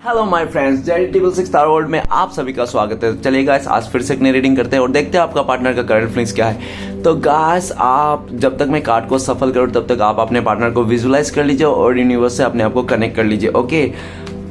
Hello my friends, JD66 star world में आप सभी का स्वागत है। चलिए गाइस, आज फिर से एक नई रीडिंग करते हैं और देखते हैं आपका पार्टनर का करंट फीलिंग्स क्या है। तो गाइस, आप जब तक मैं कार्ड को सफल करूं तब तक आप अपने पार्टनर को विजुलाइज कर लीजिए और यूनिवर्स से अपने आप को कनेक्ट कर लीजिए। ओके,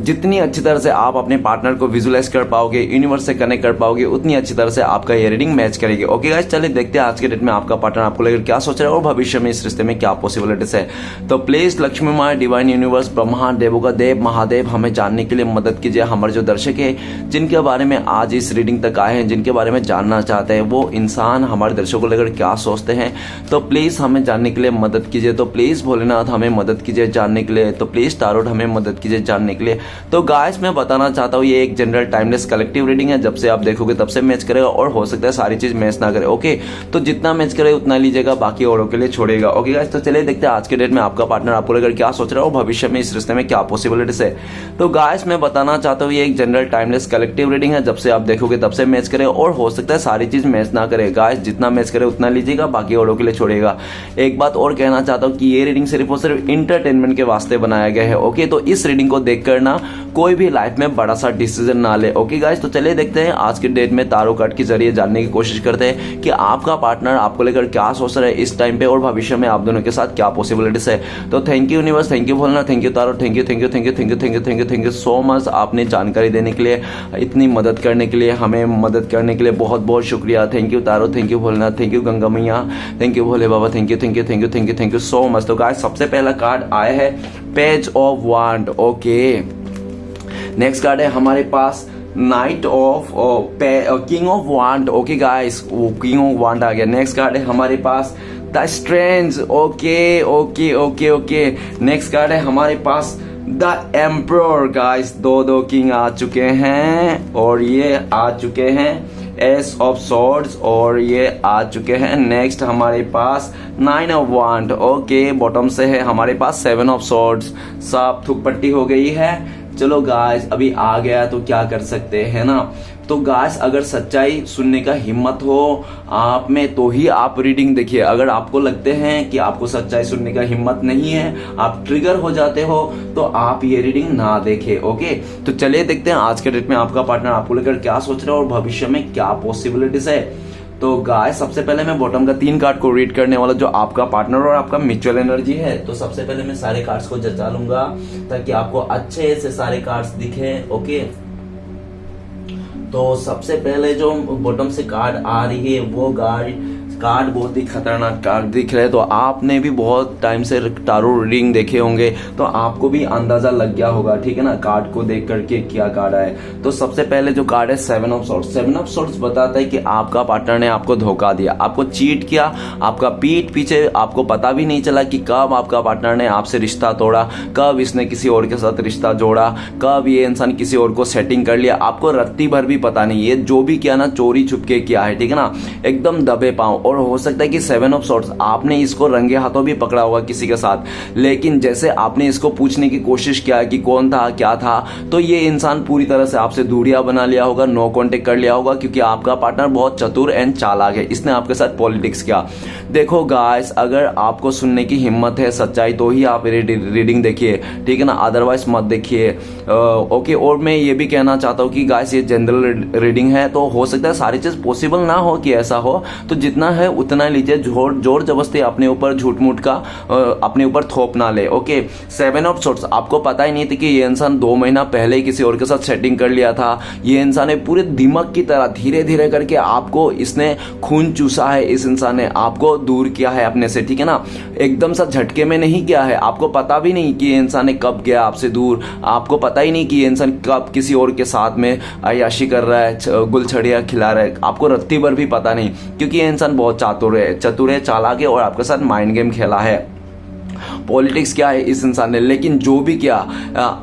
जितनी अच्छी तरह से आप अपने पार्टनर को विजुलाइज कर पाओगे, यूनिवर्स से कनेक्ट कर पाओगे, उतनी अच्छी तरह से आपका ये रीडिंग मैच करेगी। ओके गाइस, चलिए देखते हैं आज के डेट में आपका पार्टनर आपको लेकर क्या सोच रहा है और भविष्य में इस रिश्ते में क्या पॉसिबिलिटीज है। तो प्लीज लक्ष्मी माँ, डिवाइन यूनिवर्स, ब्रह्मा, देवों का देव, महादेव, हमें जानने के लिए मदद कीजिए। हमारे जो दर्शक है जिनके बारे में आज इस रीडिंग तक आए हैं, जिनके बारे में जानना चाहते हैं, वो इंसान हमारे दर्शकों को लेकर क्या सोचते हैं, तो प्लीज हमें जानने के लिए मदद कीजिए। तो प्लीज भोलेनाथ हमें मदद कीजिए जानने के लिए। तो प्लीज टारोट हमें मदद कीजिए जानने के लिए। तो गाइस, मैं बताना चाहता हूँ ये एक जनरल टाइमलेस कलेक्टिव रीडिंग है। जब से आप देखोगे तब से मैच करेगा और हो सकता है सारी चीज मैच ना करे। ओके, तो जितना मैच करे उतना लीजिएगा, बाकी औरों के लिए छोड़ेगा। ओके गाइस, तो चलिए देखते हैं आज के डेट में आपका पार्टनर आपको लेकर क्या सोच रहा है और भविष्य में इस रिश्ते में क्या पॉसिबिलिटीज है। तो गाइस, मैं बताना चाहता हूँ ये एक जनरल टाइमलेस कलेक्टिव रीडिंग है। जब से आप देखोगे तब से मैच करे और हो सकता है सारी चीज मैच ना करे। गाइस, जितना मैच करे उतना लीजिएगा, बाकी औरों के लिए छोड़ेगा। एक बात और कहना चाहता हूँ कि ये रीडिंग सिर्फ और सिर्फ इंटरटेनमेंट के वास्ते बनाया गया है। ओके, तो इस रीडिंग को देखकर ना कोई भी लाइफ में बड़ा सा डिसीजन ना ले। ओके गाइस, तो चलिए देखते हैं आज के डेट में तारो कार्ड के जरिए जानने की कोशिश करते हैं कि आपका पार्टनर आपको लेकर क्या सोच रहा है इस टाइम पे और भविष्य में आप दोनों के साथ क्या पॉसिबिलिटीज है। तो thank you universe, thank you Bholenath, thank you tarot, thank you thank you thank you thank you thank you thank you thank you so much. आपने जानकारी देने के लिए, इतनी मदद करने के लिए, हमें मदद करने के लिए बहुत बहुत शुक्रिया। Thank you tarot, thank you Bholenath, thank you Ganga Maiya, thank you Bhole Baba, thank you thank you thank you thank you thank you so much. तो गाइस, सबसे पहला कार्ड आया है page of wand. Okay, next card है हमारे पास knight of king of wand. Okay guys, king of wand आ गया। नेक्स्ट कार्ड है हमारे पास the strange. Okay okay okay okay, next card है हमारे पास द एम्परर। गाइस, दो किंग आ चुके हैं और ये आ चुके हैं एस ऑफ सॉर्ड्स और ये आ चुके हैं। नेक्स्ट हमारे पास 9 ऑफ वांड। ओके, बॉटम से है हमारे पास 7 ऑफ सॉर्ड्स। साफ थुक पट्टी हो गई है। चलो गाइस, अभी आ गया तो क्या कर सकते हैं ना। तो गाइस, अगर सच्चाई सुनने का हिम्मत हो आप में तो ही आप रीडिंग देखिए। अगर आपको लगते हैं कि आपको सच्चाई सुनने का हिम्मत नहीं है, आप ट्रिगर हो जाते हो, तो आप ये रीडिंग ना देखें। ओके, तो चलिए देखते हैं आज के डेट में आपका पार्टनर आपको लेकर क्या सोच रहा है और भविष्य में क्या पॉसिबिलिटीज है। तो गाइस, सबसे पहले मैं बॉटम का 3 कार्ड को रीड करने वाला जो आपका पार्टनर और आपका म्यूचुअल एनर्जी है। तो सबसे पहले मैं सारे कार्ड्स को जचा लूंगा ताकि आपको अच्छे से सारे कार्ड्स दिखे। ओके, तो सबसे पहले जो बॉटम से कार्ड आ रही है वो कार्ड बहुत ही खतरनाक कार्ड दिख रहा है। तो आपने भी बहुत टाइम से टारो रीडिंग देखे होंगे तो आपको भी अंदाजा लग गया होगा, ठीक है ना, कार्ड को देख करके क्या कार्ड है। तो सबसे पहले जो कार्ड है 7 ऑफ सॉर्ड्स। 7 ऑफ सॉर्ड्स बताता है कि आपका पार्टनर ने आपको धोखा दिया, आपको चीट किया, आपका पीठ पीछे आपको पता भी नहीं चला कि कब आपका पार्टनर ने आपसे रिश्ता तोड़ा, कब इसने किसी और के साथ रिश्ता जोड़ा, कब ये इंसान किसी और को सेटिंग कर लिया, आपको रत्ती भर भी पता नहीं। ये जो भी किया ना, चोरी छुपके किया है, ठीक है ना, एकदम दबे पांव। और हो सकता है कि 7 ऑफ सॉर्ड्स आपने इसको रंगे हाथों भी पकड़ा होगा किसी के साथ, लेकिन जैसे आपने इसको पूछने की कोशिश किया कि कौन था क्या था, तो ये इंसान पूरी तरह से आपसे दूरियां बना लिया होगा, नो कांटेक्ट कर लिया होगा, क्योंकि आपका पार्टनर बहुत चतुर एंड चालाक है। इसने आपके साथ पॉलिटिक्स किया। देखो गाइस, अगर आपको सुनने की हिम्मत है, सच्चाई, तो ही आप रीडिंग देखिए, ठीक है ना, अदरवाइज मत देखिए। ओके, और मैं ये भी कहना चाहता हूँ कि गाइस ये जनरल रीडिंग है, तो हो सकता है सारी चीज पॉसिबल ना हो कि ऐसा हो, तो जितना है उतना लीजिए। जोर जबरदस्ती अपने ऊपर झूठ मूठ का अपने ऊपर थोप ना ले। ओके, 7 ऑफ सॉर्ड्स, आपको पता ही नहीं था कि ये इंसान 2 महीना पहले किसी और के साथ सेटिंग कर लिया था। ये इंसान ने पूरे दिमाग की तरह धीरे धीरे करके आपको, इसने खून चूसा है, इस इंसान ने आपको दूर किया है अपने से, ठीक है ना, एकदम सा झटके में नहीं किया है। आपको पता भी नहीं कि ये इंसान ने कब गया आपसे दूर, आपको पता ही नहीं कि ये इंसान कब किसी और के साथ में अय्याशी कर रहा है, गुलछड़ियां खिला रहा है, आपको रत्ती भर भी पता नहीं, क्योंकि ये इंसान बहुत चतुर है, चालाक है और आपके साथ माइंड गेम खेला है। पॉलिटिक्स क्या है इस इंसान ने, लेकिन जो भी किया,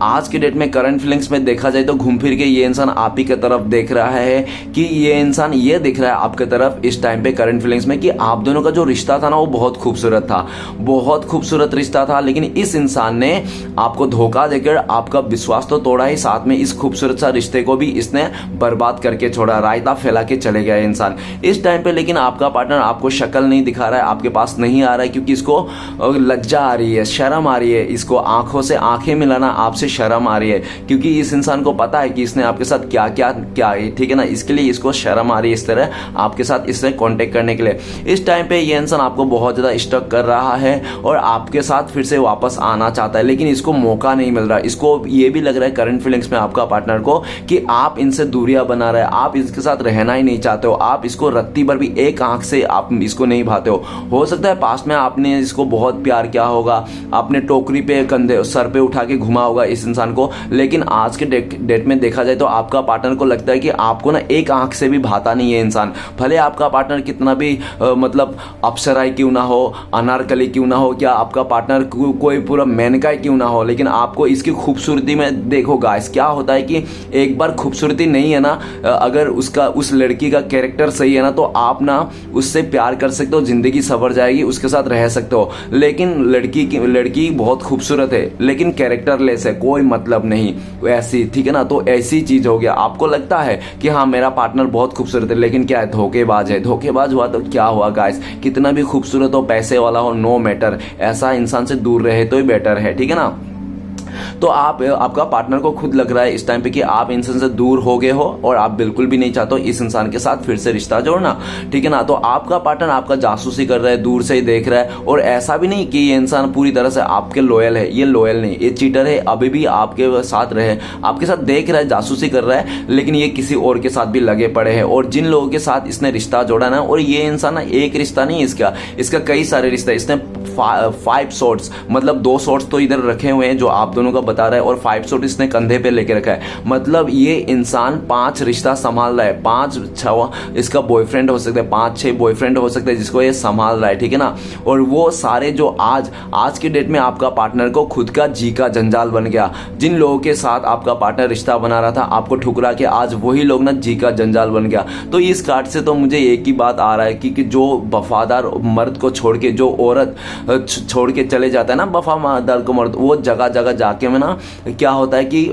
आज के डेट में करंट फीलिंग्स में देखा जाए तो घूम फिर के ये इंसान आप ही की तरफ देख रहा है, कि ये इंसान ये दिख रहा है आपके तरफ इस टाइम पे करंट फीलिंग्स में कि आप दोनों का जो रिश्ता था ना वो बहुत खूबसूरत था, बहुत खूबसूरत रिश्ता था, लेकिन इस इंसान ने आपको धोखा देकर आपका विश्वास तो तोड़ा ही, साथ में इस खूबसूरत सा रिश्ते को भी इसने बर्बाद करके छोड़ा, रायता फैला के चले गया इंसान इस टाइम पे। लेकिन आपका पार्टनर आपको शक्ल नहीं दिखा रहा है, आपके पास नहीं आ रहा है, क्योंकि इसको लज्जा आ रही है, शर्म आ रही है, इसको आंखों से आंखें मिलाना आपसे शर्म आ रही है, क्योंकि इस इंसान को पता है कि इसने आपके साथ क्या क्या क्या है, ठीक है ना, इसके लिए इसको शर्म आ रही है इस तरह आपके साथ इससे कांटेक्ट करने के लिए। इस टाइम पे ये इंसान आपको बहुत ज़्यादा स्टक कर रहा है और आपके साथ फिर से वापस आना चाहता है, लेकिन इसको मौका नहीं मिल रहा। इसको ये भी लग रहा है करंट फीलिंग्स में आपका पार्टनर को कि आप इनसे दूरियां बना रहे हैं, आप इसके साथ रहना ही नहीं चाहते हो, आप इसको रत्ती भर भी एक आंख से आप इसको नहीं भाते हो सकता है पास्ट में आपने इसको बहुत प्यार किया होगा, आपने टोकरी पे कंधे सर पे उठा के घुमा होगा इस इंसान को, लेकिन आज के डेट में देखा जाए तो आपका पार्टनर को लगता है कि आपको ना एक आंख से भी भाता नहीं है इंसान। भले आपका पार्टनर कितना भी मतलब अप्सराई क्यों ना हो, अनारकली क्यों ना हो, क्या आपका पार्टनर कोई पूरा मेनका क्यों ना हो, लेकिन आपको इसकी खूबसूरती में देखो गाइस, क्या होता है कि एक बार खूबसूरती नहीं है ना, अगर उसका उस लड़की का कैरेक्टर सही है ना, तो आप ना उससे प्यार कर सकते हो, जिंदगी सवर जाएगी, उसके साथ रह सकते हो। लेकिन लड़की बहुत खूबसूरत है लेकिन कैरेक्टरलेस है, कोई मतलब नहीं ऐसी, ठीक है ना। तो ऐसी चीज हो गया, आपको लगता है कि हाँ मेरा पार्टनर बहुत खूबसूरत है, लेकिन क्या है, धोखेबाज है। धोखेबाज हुआ तो क्या हुआ गाइस, कितना भी खूबसूरत हो, पैसे वाला हो, नो मैटर, ऐसा इंसान से दूर रहे तो ही बेटर है, ठीक है ना। तो आपका पार्टनर को खुद लग रहा है इस टाइम पे कि आप इंसान से दूर हो गए हो और आप बिल्कुल भी नहीं चाहते हो इस इंसान के साथ फिर से रिश्ता जोड़ना, ठीक है ना। तो आपका पार्टनर आपका जासूसी कर रहा है, दूर से ही देख रहा है, और ऐसा भी नहीं कि ये इंसान पूरी तरह से आपके लॉयल है, ये लॉयल नहीं, ये चीटर है, अभी भी आपके साथ रहे, आपके साथ देख रहा है, जासूसी कर रहा है, लेकिन ये किसी और के साथ भी लगे पड़े हैं। और जिन लोगों के साथ इसने रिश्ता जोड़ा ना, और ये इंसान ना एक रिश्ता नहीं इसका कई सारे रिश्ते, इसने 5 शॉट्स मतलब 2 शॉट्स तो इधर रखे हुए हैं जो आप दोनों का बता रहा है, और 5 शॉट इसने कंधे पे लेके रखा है। मतलब ये इंसान 5 रिश्ता संभाल रहा है, 5-6 इसका बॉयफ्रेंड हो सकता है, 5-6 बॉयफ्रेंड हो सकते हैं जिसको ये संभाल रहा है, ठीक है ना। और वो सारे जो आज की डेट में आपका पार्टनर को खुद का जी का जंजाल बन गया। जिन लोगों के साथ आपका पार्टनर रिश्ता बना रहा था, आपको ठुकरा के आज वही लोग ना जी का जंजाल बन गया। तो इस कार्ड से तो मुझे एक ही बात आ रहा है कि जो वफादार मर्द को छोड़ के, जो औरत छोड़ के चले जाता है ना वफादार को मर्द, वो जगह जगह जाके में ना क्या होता है कि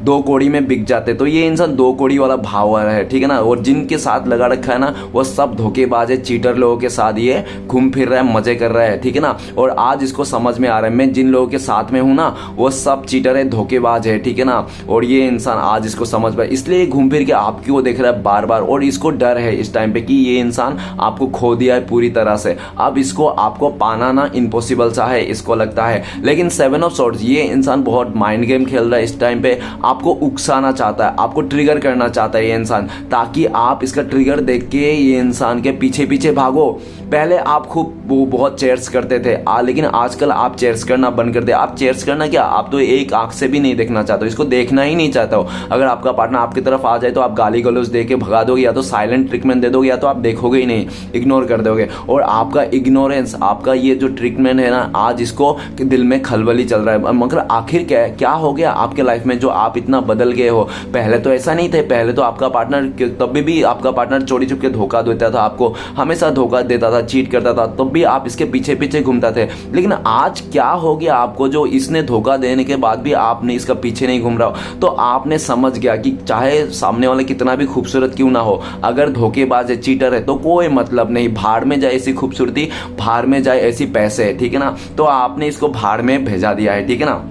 2 कौड़ी में बिक जाते। तो ये इंसान 2 कौड़ी वाला भाव है, ठीक है ना। और जिनके साथ लगा रखा है ना, वो सब धोखेबाज है, चीटर लोगों के साथ ये घूम फिर रहा है, मजे कर रहा है, ठीक है ना। और आज इसको समझ में आ रहा है मैं जिन लोगों के साथ में हूं ना, वो सब चीटर है, धोखेबाज है, ठीक है ना। और ये इंसान आज इसको समझ पाए, इसलिए घूम फिर के आपकी वो देख रहा है बार बार, और इसको डर है इस टाइम पे कि ये इंसान आपको खो दिया है पूरी तरह से। अब इसको आपको पाना ना इम्पॉसिबल सा है, इसको लगता है। लेकिन 7 ऑफ सॉर्ड्स, ये इंसान बहुत माइंड गेम खेल रहा है इस टाइम पे, आपको उकसाना चाहता है, आपको ट्रिगर करना चाहता है ये इंसान, ताकि आप इसका ट्रिगर देख के ये इंसान के पीछे पीछे भागो। पहले आप खूब वो बहुत चेयर्स करते थे, लेकिन आजकल आप चेयर्स करना बंद कर दे। आप चेयर्स करना क्या, आप तो एक आंख से भी नहीं देखना चाहते हो, इसको देखना ही नहीं चाहते हो। अगर आपका पार्टनर आपकी तरफ आ जाए तो आप गाली गलौज दे के भगा दोगे, या तो साइलेंट ट्रीटमेंट दे दोगे, या तो आप देखोगे ही नहीं, इग्नोर कर दोगे। और आपका इग्नोरेंस, आपका ये जो ट्रीटमेंट है ना, आज इसको दिल में खलबली चल रहा है। मगर आखिर क्या हो गया आपके लाइफ में जो आप इतना बदल गए हो। पहले तो ऐसा नहीं थे, पहले तो आपका पार्टनर, तब भी आपका पार्टनर चोरी छुप के धोखा देता था, आपको हमेशा धोखा देता था, चीट करता था, तब भी आप इसके पीछे पीछे घूमता थे। लेकिन आज क्या हो गया आपको, जो इसने धोखा देने के बाद भी आपने इसका पीछे नहीं घूम रहा हो, तो आपने समझ गया कि चाहे सामने वाले कितना भी खूबसूरत क्यों ना हो, अगर धोखेबाज है, चीटर है, तो कोई मतलब नहीं, भाड़ में जाए ऐसी खूबसूरती, भाड़ में जाए ऐसी पैसे, ठीक है ना। तो आपने इसको भाड़ में भेजा दिया है, ठीक है ना।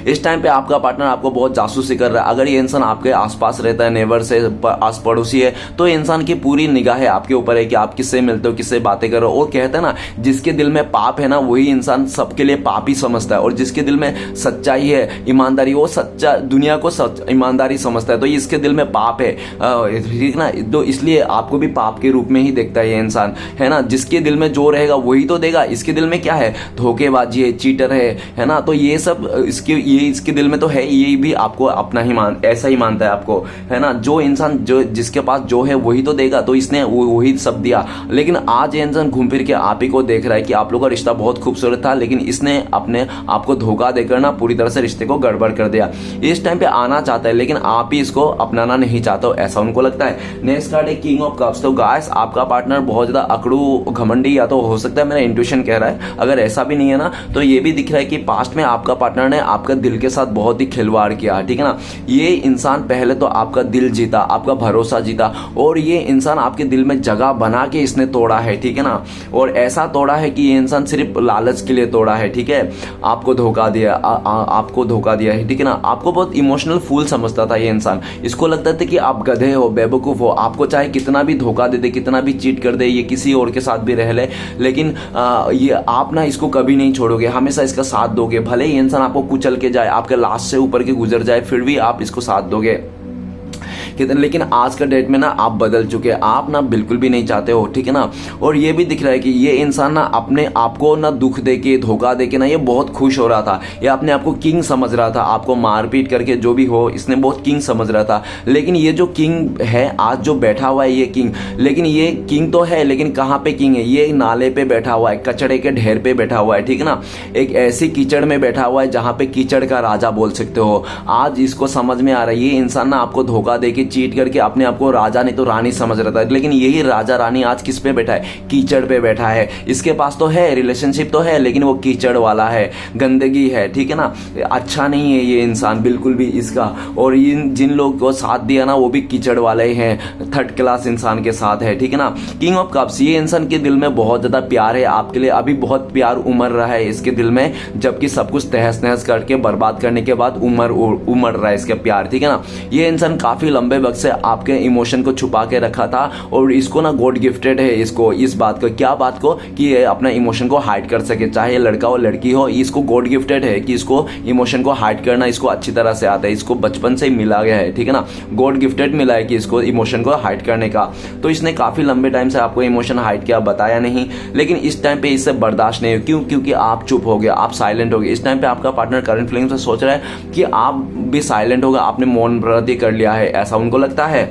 इस टाइम पे आपका पार्टनर आपको बहुत जासूसी कर रहा है। अगर ये इंसान आपके आसपास रहता है, नेबर से आस पड़ोसी है, तो इंसान की पूरी निगाहें आपके ऊपर है कि आप किससे मिलते हो, किससे बातें कर रहे हो। और कहते हैं ना, जिसके दिल में पाप है ना, वही इंसान सबके लिए पाप ही समझता है, और जिसके दिल में सच्चाई है, ईमानदारी, वो सच्चा दुनिया को ईमानदारी समझता है। तो इसके दिल में पाप है, ठीक ना, तो इसलिए आपको भी पाप के रूप में ही देखता है ये इंसान, है ना। जिसके दिल में जो रहेगा वही तो देगा। इसके दिल में क्या है, धोखेबाजी है, चीटर है ना। तो ये सब इसके दिल में तो है, ये भी आपको अपना ही ऐसा ही मानता है आपको, है ना। जो इंसान जिसके पास जो है वही तो देगा, तो इसने वही सब दिया। लेकिन आज ये इंसान घूम फिर के आप ही को देख रहा है कि आप लोगों का रिश्ता बहुत खूबसूरत था, लेकिन इसने अपने आपको धोखा देकर ना पूरी तरह से रिश्ते को गड़बड़ कर दिया। इस टाइम पे आना चाहता है, लेकिन आप ही इसको अपनाना नहीं चाहते हो, ऐसा उनको लगता है। नेक्स्ट कार्ड है किंग ऑफ कप्स। तो गाइस, आपका पार्टनर बहुत ज्यादा अकड़ू, घमंडी, या तो हो सकता है मेरा इंट्यूशन कह रहा है, अगर ऐसा भी नहीं है ना, तो ये भी दिख रहा है कि पास्ट में आपका पार्टनर ने आपका दिल के साथ बहुत ही खिलवाड़ किया, ठीक है ना। ये इंसान पहले तो आपका दिल जीता, आपका भरोसा जीता, और ये इंसान आपके दिल में जगह बना के इसने तोड़ा है, ठीक है ना। और ऐसा तोड़ा है कि ये इंसान सिर्फ लालच के लिए तोड़ा है, ठीक है। आपको धोखा दिया, आपको धोखा दिया है, ठीक है ना। आपको बहुत इमोशनल फूल समझता था ये इंसान। इसको लगता था कि आप गधे हो, बेवकूफ हो, आपको चाहे कितना भी धोखा दे दे, कितना भी चीट कर दे, ये किसी और के साथ भी रह ले, लेकिन ये आप ना इसको कभी नहीं छोड़ोगे, हमेशा इसका साथ दोगे। भले ही इंसान आपको कुचल के जाए, आपके लाश से ऊपर के गुजर जाए, फिर भी आप इसको साथ दोगे। लेकिन आज का डेट में ना आप बदल चुके हैं, आप ना बिल्कुल भी नहीं चाहते हो, ठीक है ना। और ये भी दिख रहा है कि ये इंसान ना अपने आप को ना दुख दे के, धोखा दे के ना ये बहुत खुश हो रहा था, ये अपने आप को किंग समझ रहा था। आपको मारपीट करके जो भी हो, इसने बहुत किंग समझ रहा था। लेकिन ये जो किंग है आज जो बैठा हुआ है ये किंग, लेकिन ये किंग तो है, लेकिन कहाँ पे किंग है? ये नाले पे बैठा हुआ है, कचड़े के ढेर पे बैठा हुआ है, ठीक है ना। एक ऐसी कीचड़ में बैठा हुआ है जहां पे कीचड़ का राजा बोल सकते हो। आज इसको समझ में आ रहा है, ये इंसान ना आपको धोखा दे के, चीट करके अपने आप को राजा नहीं तो रानी समझ रहा था। लेकिन यही राजा रानी आज किस पे बैठा है? कीचड़ पे बैठा है। इसके पास तो है, रिलेशनशिप तो है, लेकिन वो कीचड़ वाला है, गंदगी है, ठीक है ना। अच्छा नहीं है ये इंसान बिल्कुल भी इसका। और जिन लोग को साथ दिया ना वो भी कीचड़ वाले ही हैं, थर्ड क्लास इंसान के साथ है, ठीक है ना। किंग ऑफ कप्स, ये इंसान के दिल में बहुत ज्यादा प्यार है आपके लिए, अभी बहुत प्यार उमड़ रहा है इसके दिल में, जबकि सब कुछ तहस नहस करके बर्बाद करने के बाद उमड़ रहा है इसका प्यार, ठीक है ना। ये इंसान काफी लंबे वक्त से आपके इमोशन को छुपा के रखा था, और इसको ना गॉड गिफ्टेड है इसको, इस बात को, क्या बात को, कि ये अपना इमोशन को हाइड कर सके, चाहे लड़का हो लड़की हो, इसको गॉड गिफ्टेड है कि इसको इमोशन को हाइड करना इसको अच्छी तरह से आता है, इसको बचपन से ही मिला गया है, ठीक है ना। गॉड गिफ्टेड मिला है कि इसको इमोशन को हाइड करने का। तो इसने काफी लंबे टाइम से आपको इमोशन हाइड किया, बताया नहीं, लेकिन इस टाइम पे इससे बर्दाश्त नहीं हो। क्यों? क्योंकि आप चुप हो गए, आप साइलेंट हो गए। इस टाइम पे आपका पार्टनर करंट फीलिंग से सोच रहा है कि आप भी साइलेंट होगा, आपने मौन व्रत कर लिया है, ऐसा उनको लगता है।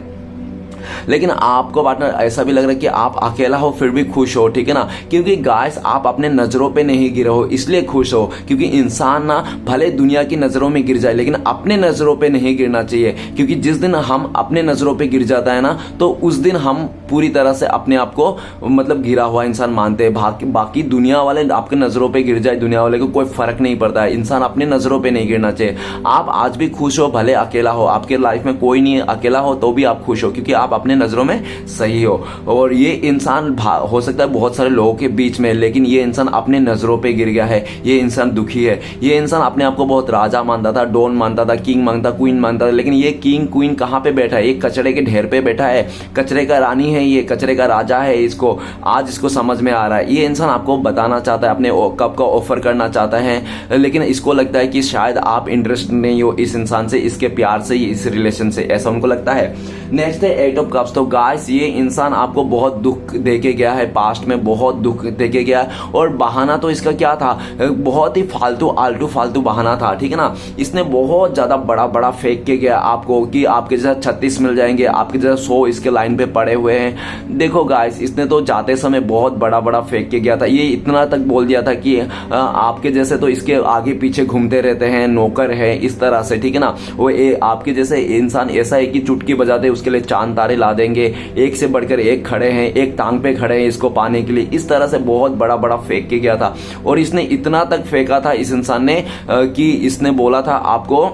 लेकिन आपको पार्टनर ऐसा भी लग रहा है कि आप अकेला हो फिर भी खुश हो, ठीक है ना। क्योंकि गाइस आप अपने नजरों पे नहीं गिरे हो इसलिए खुश हो, क्योंकि इंसान ना भले दुनिया की नजरों में गिर जाए लेकिन अपने नजरों पे नहीं गिरना चाहिए। क्योंकि जिस दिन हम अपने नजरों पे गिर जाता है ना, तो उस दिन हम पूरी तरह से अपने आप को मतलब गिरा हुआ इंसान मानते हैं। बाकी दुनिया वाले आपके नजरों पे गिर जाए, दुनिया वाले को कोई फर्क नहीं पड़ता है, इंसान अपने नजरों पे नहीं गिरना चाहिए। आप आज भी खुश हो, भले अकेला हो, आपके लाइफ में कोई नहीं है, अकेला हो तो भी आप खुश हो, क्योंकि आप अपने नजरों में सही हो। और ये इंसान हो सकता है बहुत सारे लोगों के बीच में, लेकिन ये इंसान अपने नजरों पे गिर गया है, ये इंसान दुखी है। ये इंसान अपने आप को बहुत राजा मानता था, डॉन मानता था, किंग मानता, क्वीन मानता था, लेकिन ये किंग क्वीन कहां पे बैठा है? एक कचरे के ढेर पे बैठा है, कचरे का रानी है, ये कचरे का राजा है। इसको आज इसको समझ में आ रहा है। ये इंसान आपको बताना चाहता है, अपने कप का ऑफर करना चाहता है, लेकिन इसको लगता है कि शायद आप इंटरेस्ट नहीं हो इस इंसान से, इसके प्यार से, इस रिलेशन से, ऐसा उनको लगता है। नेक्स्ट है एट ऑफ कप्स। तो गाइस ये इंसान आपको बहुत दुख देके गया है, पास्ट में बहुत दुख देके गया है, और बहाना तो इसका क्या था? बहुत ही आलतू फालतू बहाना था, ठीक है ना। इसने बहुत ज्यादा बड़ा बड़ा फेंक के गया आपको कि आपके जैसा 36 मिल जाएंगे, आपके जैसा 100 इसके लाइन पे पड़े हुए हैं। देखो गाइस इसने तो जाते समय बहुत बड़ा बड़ा फेंक के गया था। ये इतना तक बोल दिया था कि आपके जैसे तो इसके आगे पीछे घूमते रहते हैं, नौकर है, इस तरह से, ठीक है ना। वो आपके जैसे इंसान ऐसा है कि चुटकी बजाते उसके लिए चांद तारे ला देंगे, एक से बढ़कर एक खड़े हैं, एक टांग पे खड़े हैं इसको पाने के लिए, इस तरह से बहुत बड़ा बड़ा फेंक के गया था। और इसने इतना तक फेंका था इस इंसान ने कि इसने बोला था आपको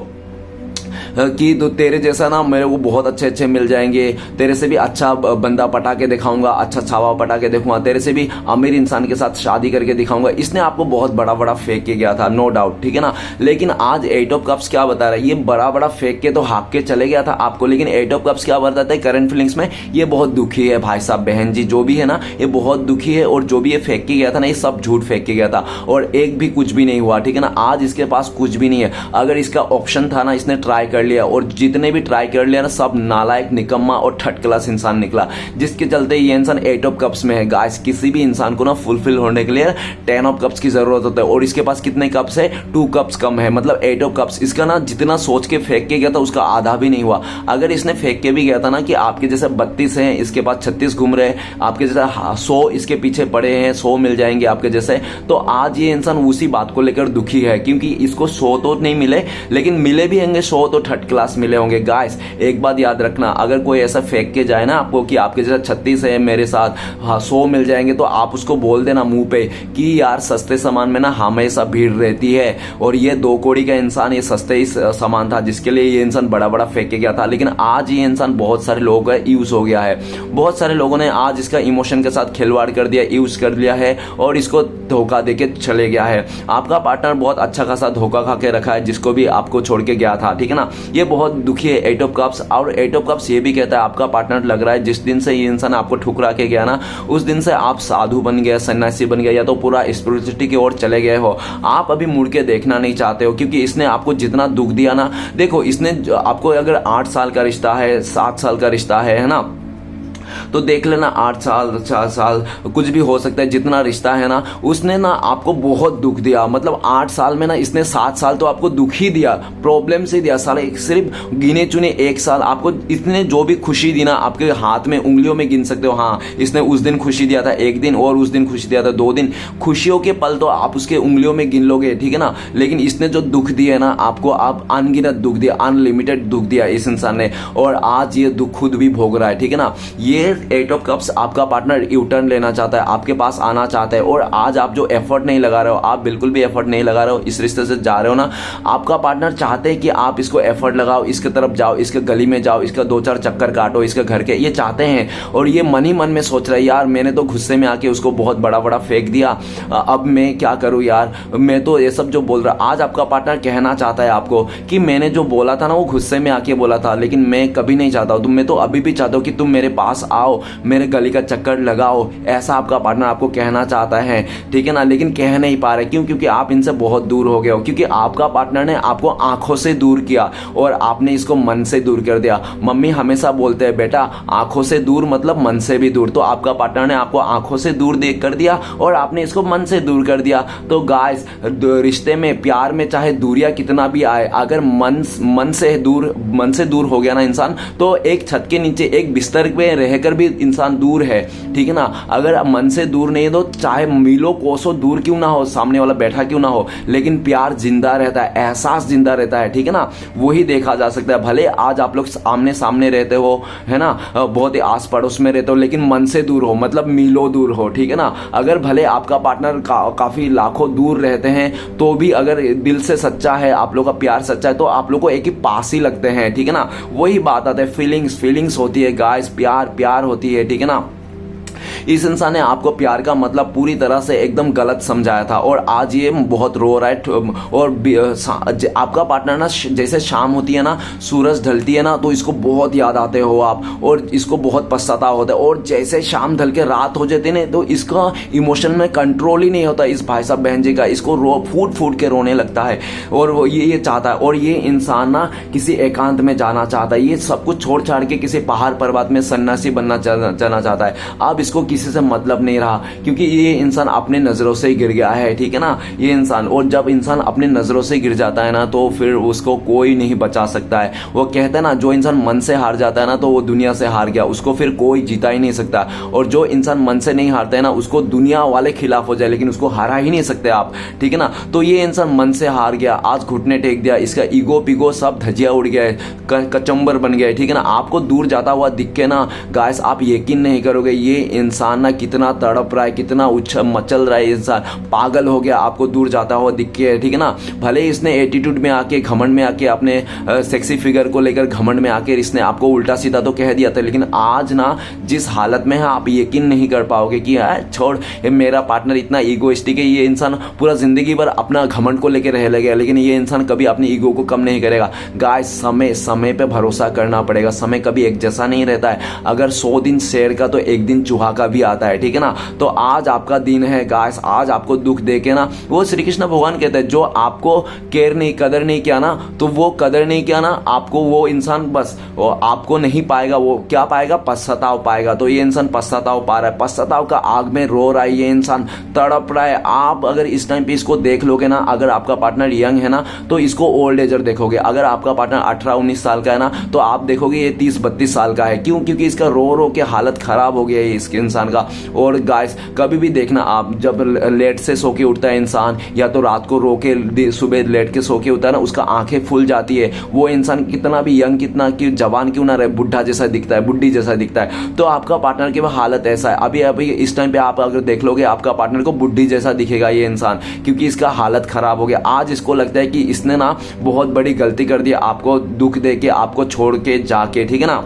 कि तो तेरे जैसा ना मेरे को बहुत अच्छे अच्छे मिल जाएंगे, तेरे से भी अच्छा बंदा पटा के दिखाऊंगा, अच्छा छावा पटा के दिखाऊंगा, तेरे से भी अमीर इंसान के साथ शादी करके दिखाऊंगा। इसने आपको बहुत बड़ा बड़ा फेंक के गया था, नो डाउट, ठीक है ना। लेकिन आज एट ऑफ कप्स क्या बता रहा है? ये बड़ा बड़ा फेंक के तो हाक के चले गया था आपको, लेकिन एट ऑफ कप्स क्या बताता है करंट फीलिंग्स में? ये बहुत दुखी है भाई साहब, बहन जी, जो भी है ना, ये बहुत दुखी है, और जो भी ये फेंक के गया था ना, ये सब झूठ फेंक के गया था, और एक भी कुछ भी नहीं हुआ, ठीक है ना। आज इसके पास कुछ भी नहीं है। अगर इसका ऑप्शन था ना, इसने ट्राई कर लिया, और जितने भी ट्राई कर लिया ना, सब नालायक, निकम्मा और थर्ड क्लास इंसान निकला, जिसके चलते ये इंसान एट ऑफ कप्स में है। गाइस किसी भी इंसान को ना फुलफिल होने के लिए 10 ऑफ कप्स की जरूरत होता है, और इसके पास कितने कप्स है? 2 कप्स कम है, मतलब 8 ऑफ कप्स। इसका ना जितना सोच के फेंक के गया था उसका आधा भी नहीं हुआ। अगर इसने फेंक के भी गया था ना कि आपके जैसे 32 हैं, इसके पास 36 घूम रहे हैं, आपके जैसे 100 इसके पीछे पड़े हैं, 100 मिल जाएंगे आपके जैसे, तो आज ये इंसान उसी बात को लेकर दुखी है, क्योंकि इसको 100 तो नहीं मिले, लेकिन मिले भी होंगे 100 तो थर्ड क्लास मिले होंगे। गाइस एक बात याद रखना, अगर कोई ऐसा फेंक के जाए ना आपको कि आपके जैसा 36 है मेरे साथ, हाँ 100 मिल जाएंगे, तो आप उसको बोल देना मुंह पे कि यार सस्ते सामान में ना हमेशा भीड़ रहती है, और ये 2 कौड़ी का इंसान ये सस्ते ही सामान था जिसके लिए ये इंसान बड़ा बड़ा फेंक के गया था। लेकिन आज ये इंसान बहुत सारे लोगों का यूज हो गया है, बहुत सारे लोगों ने आज इसका इमोशन के साथ खिलवाड़ कर दिया, यूज कर लिया है और इसको धोखा देके चले गया है। आपका पार्टनर बहुत अच्छा खासा धोखा खा के रखा है जिसको भी आपको छोड़ के गया था, ठीक है ना। ये बहुत दुखी है 8 ऑफ कप्स, और 8 ऑफ कप्स ये भी कहता है आपका पार्टनर लग रहा है जिस दिन से ये इंसान आपको ठुकरा के गया ना, उस दिन से आप साधु बन गए, सन्यासी बन गए, या तो पूरा स्पिरिचुअलिटी की ओर चले गए हो। आप अभी मुड़ के देखना नहीं चाहते हो, क्योंकि इसने आपको जितना दुख दिया ना, देखो इसने आपको अगर 8 साल का रिश्ता है, 7 साल का रिश्ता है ना, तो देख लेना 8 साल 4 साल कुछ भी हो सकता है, जितना रिश्ता है ना, उसने ना आपको बहुत दुख दिया। मतलब 8 साल में ना इसने 7 साल तो आपको दुख ही दिया, प्रॉब्लम से दिया। साला सिर्फ गिने चुने 1 साल आपको इसने जो भी खुशी दी ना, आपके हाथ में उंगलियों में गिन सकते हो। हाँ इसने उस दिन खुशी दिया था 1 दिन, और उस दिन खुशी दिया था 2 दिन, खुशियों के पल तो आप उसके उंगलियों में गिन लोगे, ठीक है ना। लेकिन इसने जो दुख दिया ना आपको, आप अनगिनत दुख दिया, अनलिमिटेड दुख दिया इस इंसान ने, और आज ये दुख खुद भी भोग रहा है, ठीक है ना। ये 8 ऑफ कप्स आपका पार्टनर यू टर्न लेना चाहता है, आपके पास आना चाहता है, और आज आप जो एफर्ट नहीं लगा रहे हो, आप बिल्कुल भी एफर्ट नहीं लगा रहे हो, इस रिश्ते से जा रहे हो ना, आपका पार्टनर चाहते हैं कि आप इसको एफर्ट लगाओ, इसके तरफ जाओ, इसके गली में जाओ, इसका 2-4 चक्कर काटो इसके घर के, ये चाहते हैं। और ये मन ही मन में सोच रहा है यार मैंने तो गुस्से में आके उसको बहुत बड़ा बड़ा फेंक दिया, अब मैं क्या करूं यार, मैं तो ये सब जो बोल रहा। आज आपका पार्टनर कहना चाहता है आपको कि मैंने जो बोला था ना वो गुस्से में आके बोला था, लेकिन मैं कभी नहीं चाहता हूं, मैं तो अभी भी चाहता हूं कि तुम मेरे पास आओ, मेरे गली का चक्कर लगाओ, ऐसा आपका पार्टनर आपको कहना चाहता है, ठीक है ना। लेकिन कह नहीं पा रहे, क्यों? क्योंकि आप इनसे बहुत दूर हो गए हो, क्योंकि आपका पार्टनर ने आपको आंखों से दूर किया और आपने इसको मन से दूर कर दिया। मम्मी हमेशा बोलते हैं बेटा आंखों से दूर मतलब मन से भी दूर, तो आपका पार्टनर ने आपको आंखों से दूर देख कर दिया और आपने इसको मन से दूर कर दिया। तो गाइस रिश्ते में, प्यार में चाहे दूरियां कितना भी आए, अगर मन से दूर हो गया ना इंसान, तो एक छत के नीचे एक बिस्तर पे रहकर भी इंसान दूर है, ठीक है ना। अगर मन से दूर नहीं है तो चाहे मीलों कोसों दूर क्यों ना हो, सामने वाला बैठा क्यों ना हो, लेकिन प्यार जिंदा रहता है, एहसास जिंदा रहता है, ठीक है ना। वही देखा जा सकता है। भले आज आप लोग आमने सामने रहते हो, है ना, बहुत ही आस पड़ोस में रहते हो, लेकिन मन से दूर हो, मतलब मीलों दूर हो, ठीक है ना। अगर भले आपका पार्टनर काफी लाखों दूर रहते हैं, तो भी अगर दिल से सच्चा है, आप लोग का प्यार सच्चा है, तो आप लोग को एक ही पास ही लगते हैं, ठीक है ना। वही बात आता है, फीलिंग्स होती है गाइस, प्यार होती है, ठीक है ना। इस इंसान ने आपको प्यार का मतलब पूरी तरह से एकदम गलत समझाया था, और आज ये बहुत रो रहा है। और आपका पार्टनर ना, जैसे शाम होती है ना, सूरज ढलती है ना, तो इसको बहुत याद आते हो आप, और इसको बहुत पछतावा होता है। और जैसे शाम ढल के रात हो जाती है ना, तो इसका इमोशन में कंट्रोल ही नहीं होता इस भाई साहब बहन जी का, इसको फूट के रोने लगता है, और वो ये चाहता है। और ये इंसान ना किसी एकांत में जाना चाहता है, ये सब कुछ छोड़ छाड़ के किसी पहाड़ पर्वत में सन्यासी बनना जाना चाहता है। अब इसको किसी से मतलब नहीं रहा, क्योंकि ये इंसान अपने नजरों से गिर गया है, ठीक है ना, ये इंसान। और जब इंसान अपने नजरों से गिर जाता है ना, तो फिर उसको कोई नहीं बचा सकता है। वो कहते हैं ना, जो इंसान मन से हार जाता है ना, तो वो दुनिया से हार गया, उसको फिर कोई जीता ही नहीं सकता। और जो इंसान मन से नहीं हारता है ना, उसको दुनिया वाले खिलाफ हो जाए, लेकिन उसको हरा ही नहीं सकते आप, ठीक है ना। तो ये इंसान मन से हार गया, आज घुटने टेक दिया, इसका ईगो पिगो सब धजिया उड़ गया है, कचंबर बन गया है, ठीक है ना। आपको दूर जाता हुआ दिख के ना गाइस, आप यकीन नहीं करोगे ये इंसान ना कितना तड़प रहा है, कितना मचल रहा है, इंसान पागल हो गया आपको दूर जाता हुआ दिख के, ठीक है ना। भले इसने एटीट्यूड में आके, घमंड में आके, अपने सेक्सी फिगर को लेकर घमंड में आके इसने आपको उल्टा सीधा तो कह दिया था, लेकिन आज ना जिस हालत में है आप यकीन नहीं कर पाओगे कि छोड़, मेरा पार्टनर इतना ईगोइस्टिक है। ये इंसान पूरा जिंदगी भर अपना घमंड को लेकर रह लगेगा, लेकिन ये इंसान कभी अपनी ईगो को कम नहीं करेगा। गाइस समय पे भरोसा करना पड़ेगा, समय कभी एक जैसा नहीं रहता है। अगर 100 दिन शेर का तो एक दिन चूहा का भी आता है, ठीक है ना। तो आज आपका दिन है गाइस, आज आपको दुख देके ना, वो श्री कृष्ण भगवान कहते हैं जो आपको कदर नहीं किया ना, तो वो कदर नहीं किया ना आपको, वो इंसान बस वो आपको नहीं पाएगा, वो क्या पाएगा, पश्चाताप पाएगा। तो ये इंसान पश्चाताप पा रहा है, पश्चाताप का आग में रो रहा है, ये इंसान तड़प रहा है। आप अगर इस टाइम पे इसको देख लोगे ना, अगर आपका पार्टनर यंग है ना, तो इसको ओल्ड एजर देखोगे। अगर आपका पार्टनर 18-19 साल का है ना, तो आप देखोगे ये 30-32 साल का है। क्यों? क्योंकि इसका रो रो के हालत खराब हो गया है इसके इंसान इंसान का। और गाइस कभी भी देखना, आप जब लेट से सो के उठता है इंसान, या तो रात को रो के सुबह लेट के सो के उठता है ना, उसका आंखें फूल जाती है, वो इंसान कितना भी यंग, कितना कि जवान क्यों ना रहे, बुढ़ा जैसा दिखता है, बुढ़ी जैसा दिखता है। तो आपका पार्टनर की हालत ऐसा है, अभी अभी इस टाइम पे आप अगर देख लोगे आपका पार्टनर को बुढ़ी जैसा दिखेगा ये इंसान, क्योंकि इसका हालत खराब हो गया। आज इसको लगता है कि इसने ना बहुत बड़ी गलती कर दी, आपको दुख दे के, आपको छोड़ के जाके, ठीक है ना,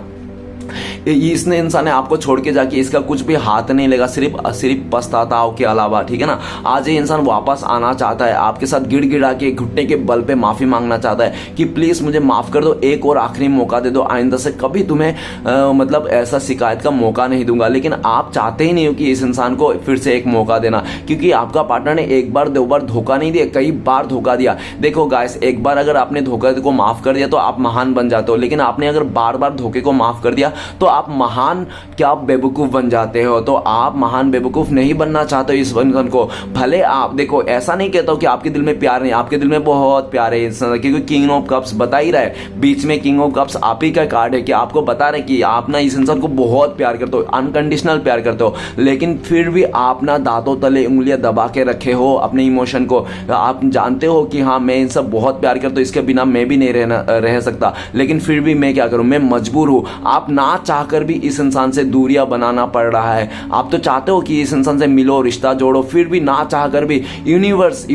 इसने इंसान ने आपको छोड़ के जाके इसका कुछ भी हाथ नहीं लगा, सिर्फ पछताताओं के अलावा, ठीक है ना। आज ये इंसान वापस आना चाहता है, आपके साथ गिड़गिड़ा के घुटने के बल पे माफी मांगना चाहता है कि प्लीज मुझे माफ कर दो, एक और आखिरी मौका दे दो, आइंदा से कभी तुम्हें मतलब ऐसा शिकायत का मौका नहीं दूंगा। लेकिन आप चाहते ही नहीं हो कि इस इंसान को फिर से एक मौका देना, क्योंकि आपका पार्टनर ने एक बार दो बार धोखा नहीं दिया, कई बार धोखा दिया। देखो गाइस, एक बार अगर आपने धोखे को माफ कर दिया तो आप महान बन जाते हो, लेकिन आपने अगर बार बार धोखे को माफ कर दिया तो आप महान क्या बेवकूफ बन जाते हो। तो आप महान बेवकूफ नहीं बनना चाहते हो इस इंसान को। भले आप देखो, ऐसा नहीं कहता हूं कि आपके दिल में प्यार नहीं, आपके दिल में बहुत प्यार है इंसान, क्योंकि किंग ऑफ कप्स बता ही रहा है, बीच में किंग ऑफ कप्स आप ही का कार्ड है कि आपको बता रहे कि आप ना इस इंसान को बहुत प्यार करते हो, अनकंडीशनल प्यार करते हो, लेकिन फिर भी आप ना दांतों तले उंगलियां दबा के रखे हो अपने इमोशन को। आप जानते हो कि हाँ मैं इनसे बहुत प्यार करता हूं, इसके बिना मैं भी नहीं रह सकता, लेकिन फिर भी मैं क्या करूं, मैं मजबूर हूं। आप ना चाहकर भी इस इंसान से दूरियां बनाना पड़ रहा है। आप तो चाहते हो कि इस इंसान से मिलो, रिश्ता जोड़ो, फिर भी ना चाहकर भी यूनिवर्स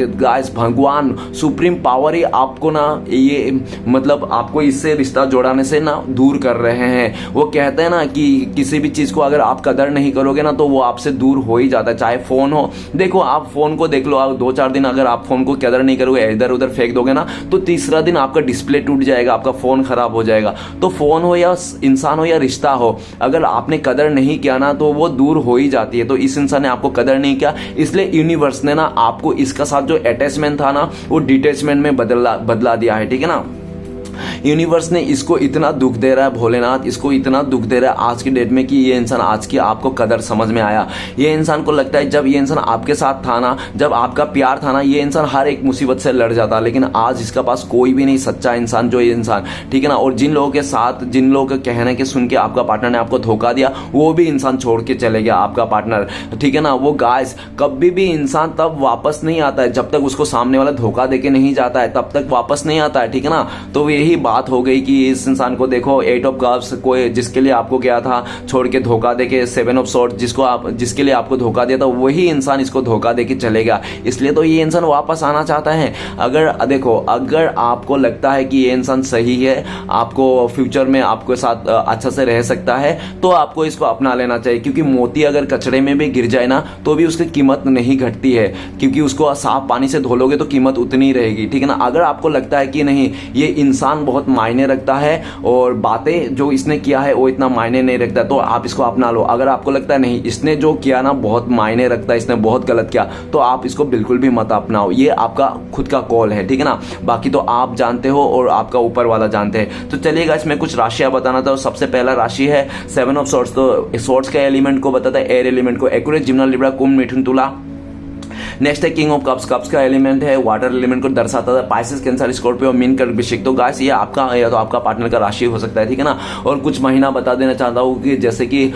गाइस, भगवान, सुप्रीम पावर ही आपको ना ये मतलब आपको इससे रिश्ता जोड़ाने से ना दूर कर रहे हैं। वो कहते हैं ना कि किसी भी चीज को अगर आप कदर नहीं करोगे ना तो वो आपसे दूर हो ही जाता है, चाहे फोन हो। देखो आप फोन को देख लो, आप 2-4 दिन अगर आप फोन को कदर नहीं करोगे, इधर उधर फेंक दोगे ना, तो तीसरा दिन आपका डिस्प्ले टूट जाएगा, आपका फोन खराब हो जाएगा। तो फोन हो या इंसान हो या रिश्ता हो, अगर आपने कदर नहीं किया ना तो वो दूर हो ही जाती है। तो इस इंसान ने आपको कदर नहीं किया, इसलिए यूनिवर्स ने ना आपको इसका साथ जो अटैचमेंट था ना वो डिटैचमेंट में बदला दिया है, ठीक है ना। यूनिवर्स ने इसको इतना दुख दे रहा है, भोलेनाथ इसको इतना दुख दे रहा है आज की डेट में कि ये इंसान आज की आपको कदर समझ में आया। ये इंसान को लगता है जब ये इंसान आपके साथ था ना, जब आपका प्यार था ना, ये इंसान हर एक मुसीबत से लड़ जाता, लेकिन आज इसका पास कोई भी नहीं सच्चा इंसान जो ये इंसान, ठीक है ना। और जिन लोगों के साथ, जिन लोगों के कहने के सुन के आपका पार्टनर ने आपको धोखा दिया, वो भी इंसान छोड़ के चले गया आपका पार्टनर, ठीक है ना। वो गाइस कभी भी इंसान तब वापस नहीं आता है जब तक उसको सामने वाला धोखा देके नहीं जाता है, तब तक वापस नहीं आता है, ठीक है ना। तो यही बात हो गई कि इस इंसान को देखो, 8 ऑफ कप्स कोई जिसके लिए आपको गया था छोड़ के धोखा देके, 7 ऑफ सॉर्ड जिसके लिए आपको धोखा दिया था, वही इंसान इसको धोखा देके चलेगा। इसलिए तो ये इंसान वापस आना चाहता है। अगर देखो, अगर आपको लगता है कि ये इंसान सही है, आपको फ्यूचर में आपके साथ अच्छा से रह सकता है, तो आपको इसको अपना लेना चाहिए, क्योंकि मोती अगर कचड़े में भी गिर जाए ना तो भी उसकी कीमत नहीं घटती है, क्योंकि उसको साफ पानी से धो लोगे तो कीमत उतनी ही रहेगी, ठीक है ना। अगर आपको लगता है कि नहीं ये इंसान बहुत मायने रखता है और बातें जो इसने किया है वो इतना मायने नहीं रखता, तो आप इसको अपना लो। अगर आपको लगता है नहीं इसने जो किया ना बहुत मायने रखता है, इसने बहुत गलत किया, तो आप इसको बिल्कुल भी मत अपनाओ। ये आपका खुद का कॉल है, ठीक है ना। बाकी तो आप जानते हो और आपका ऊपर वाला जानते हैं। तो चलिएगा, इसमें कुछ राशियां बताना था। सबसे पहला राशि है 7 ऑफ सॉर्ड्स। तो सॉर्ड्स के एलिमेंट को बताता है एयर एलिमेंट को, एक्वेरियस, जिम्ना, लिब्रा, कुंभ, मिथुन, तुला। नेक्स्ट है किंग ऑफ कप्स। कप्स का एलिमेंट है वाटर एलिमेंट को दर्शाता है पाइसेस, कैंसर, स्कॉर्पियो, मीन, कर्क, वृश्चिक। तो गाइस ये आपका या तो आपका पार्टनर का राशि हो सकता है, ठीक है ना। और कुछ महीना बता देना चाहता हूँ कि जैसे कि